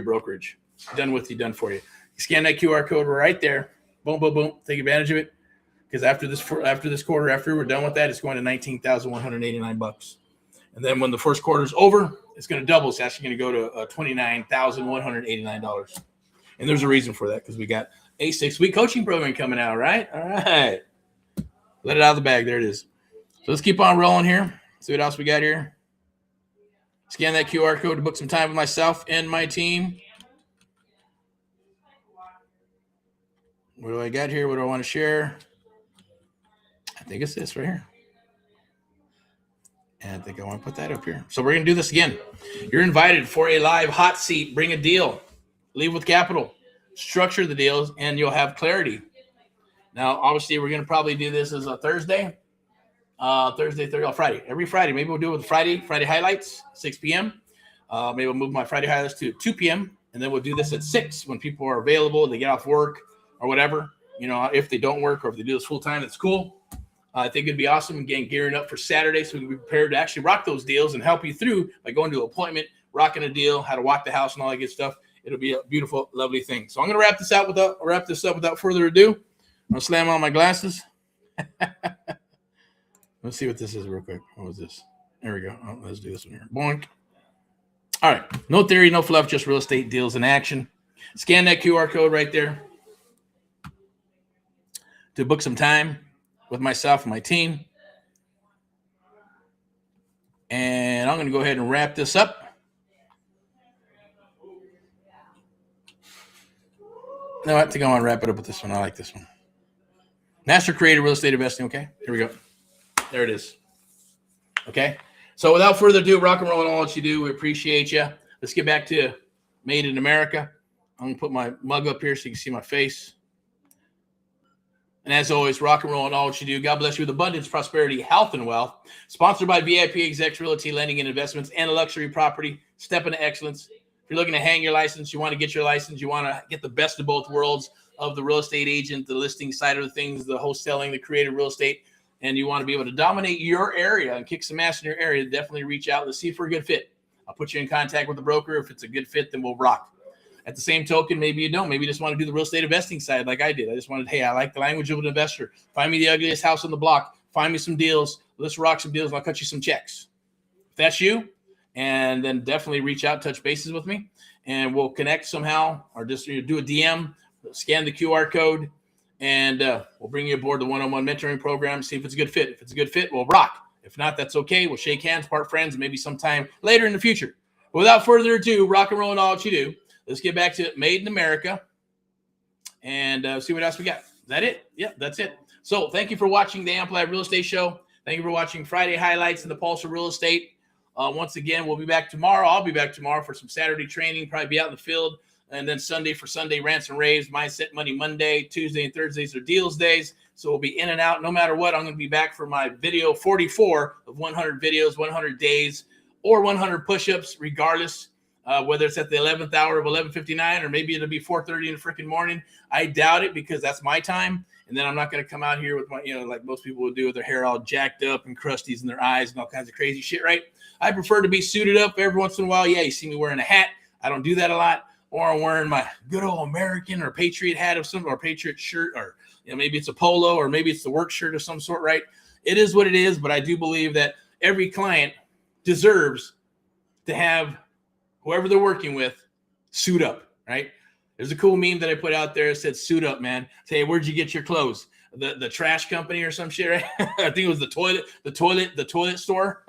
brokerage. Done with you, done for you. Scan that QR code right there. Boom, boom, boom. Take advantage of it. Because after this quarter, after we're done with that, it's going to $19,189. And then when the first quarter is over, it's going to double. It's actually going to go to $29,189. And there's a reason for that because we got a 6-week coaching program coming out, right? All right. Let it out of the bag. There it is. So let's keep on rolling here. See what else we got here. Scan that QR code to book some time with myself and my team. What do I got here? What do I want to share? I think it's this right here. And I think I want to put that up here. So we're going to do this again. You're invited for a live hot seat. Bring a deal. Leave with capital. Structure the deals, and you'll have clarity. Now, obviously, we're going to probably do this as a Thursday. Friday. Every Friday. Maybe we'll do it with Friday highlights, 6 p.m. Maybe we'll move my Friday highlights to 2 p.m. And then we'll do this at 6 when people are available. They get off work or whatever. You know, if they don't work or if they do this full time, it's cool. I think it'd be awesome. Again, gearing up for Saturday so we can be prepared to actually rock those deals and help you through by going to an appointment, rocking a deal, how to walk the house and all that good stuff. It'll be a beautiful, lovely thing. So I'm going to wrap this up without further ado. I'm going to slam on my glasses. Let's see what this is real quick. What was this? There we go. Oh, let's do this one here. Boink. All right. No theory, no fluff, just real estate deals in action. Scan that QR code right there to book some time with myself and my team. And I'm going to go ahead and wrap this up. No, I think I want to wrap it up with this one. I like this one. Master Creator Real Estate Investing. Okay, here we go. There it is. Okay, so without further ado, rock and roll and all that you do. We appreciate you. Let's get back to Made in America. I'm going to put my mug up here so you can see my face. And as always, rock and roll and all what you do. God bless you with abundance, prosperity, health, and wealth. Sponsored by VIPeXecs Realty, Lending and Investments, and Luxury Property. Step into excellence. If you're looking to hang your license, you want to get your license, you want to get the best of both worlds of the real estate agent, the listing side of the things, the wholesaling, the creative real estate, and you want to be able to dominate your area and kick some ass in your area, definitely reach out. Let's see if we're a good fit. I'll put you in contact with the broker. If it's a good fit, then we'll rock. At the same token, maybe you don't. Maybe you just want to do the real estate investing side like I did. I just wanted, hey, I like the language of an investor. Find me the ugliest house on the block. Find me some deals. Let's rock some deals, and I'll cut you some checks. If that's you, and then definitely reach out, touch bases with me, and we'll connect somehow, or just do a DM, scan the QR code, and we'll bring you aboard the one-on-one mentoring program, see if it's a good fit. If it's a good fit, we'll rock. If not, that's okay. We'll shake hands, part friends, maybe sometime later in the future. But without further ado, rock and roll and all that you do. Let's get back to Made in America and see what else we got. Is that it? Yeah, that's it. So thank you for watching the Amplified Real Estate Show. Thank you for watching Friday Highlights in the Pulse of Real Estate. Once again, we'll be back tomorrow. I'll be back tomorrow for some Saturday training, probably be out in the field. And then Sunday for Sunday Rants and Raves, Mindset Money Monday, Tuesday and Thursdays are deals days. So we'll be in and out. No matter what, I'm going to be back for my video 44 of 100 videos, 100 days, or 100 push-ups, regardless. whether it's at the 11th hour of 11:59 or maybe it'll be 4:30 in the freaking morning. I doubt it because that's my time. And then I'm not going to come out here with my, like most people would do with their hair all jacked up and crusties in their eyes and all kinds of crazy shit, right? I prefer to be suited up every once in a while. Yeah, you see me wearing a hat. I don't do that a lot. Or I'm wearing my good old American or Patriot hat of some, or Patriot shirt, or maybe it's a polo, or maybe it's the work shirt of some sort, right? It is what it is, but I do believe that every client deserves to have whoever they're working with suit up, right? There's a cool meme that I put out there that said, suit up, man. Say, hey, where'd you get your clothes? The trash company or some shit, right? I think it was the toilet store.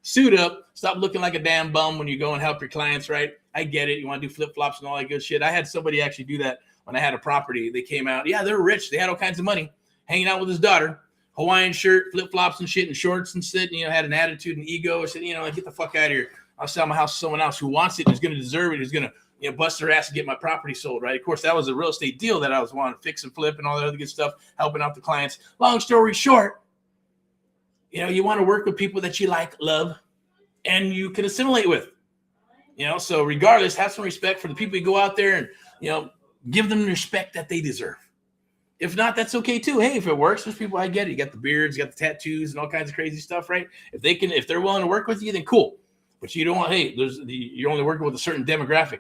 Suit up. Stop looking like a damn bum when you go and help your clients, right? I get it. You want to do flip-flops and all that good shit. I had somebody actually do that when I had a property. They came out. Yeah, they're rich. They had all kinds of money. Hanging out with his daughter. Hawaiian shirt, flip-flops and shit, and shorts and shit. And, had an attitude and ego. I said, like, get the fuck out of here. I'll sell my house to someone else who wants it, who's going to deserve it, who's going to bust their ass to get my property sold, right? Of course, that was a real estate deal that I was wanting to fix and flip and all that other good stuff, helping out the clients. Long story short, you want to work with people that you like, love, and you can assimilate with. So regardless, have some respect for the people you go out there and, give them the respect that they deserve. If not, that's okay too. Hey, if it works, there's people, I get it. You got the beards, you got the tattoos and all kinds of crazy stuff, right? If they're willing to work with you, then cool. But you don't want, you're only working with a certain demographic.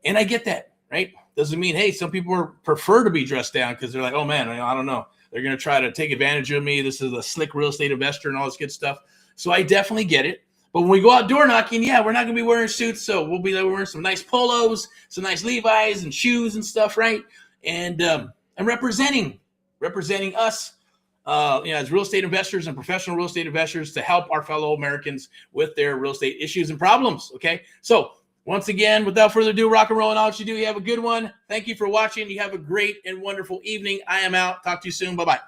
And I get that, right? Doesn't mean, hey, some people prefer to be dressed down because they're like, oh man, I don't know. They're going to try to take advantage of me. This is a slick real estate investor and all this good stuff. So I definitely get it. But when we go out door knocking, we're not going to be wearing suits. So we'll be wearing some nice polos, some nice Levi's and shoes and stuff, right? And representing us, as real estate investors and professional real estate investors to help our fellow Americans with their real estate issues and problems. Okay. So once again, without further ado, rock and roll and all that you do. You have a good one. Thank you for watching. You have a great and wonderful evening. I am out. Talk to you soon. Bye-bye.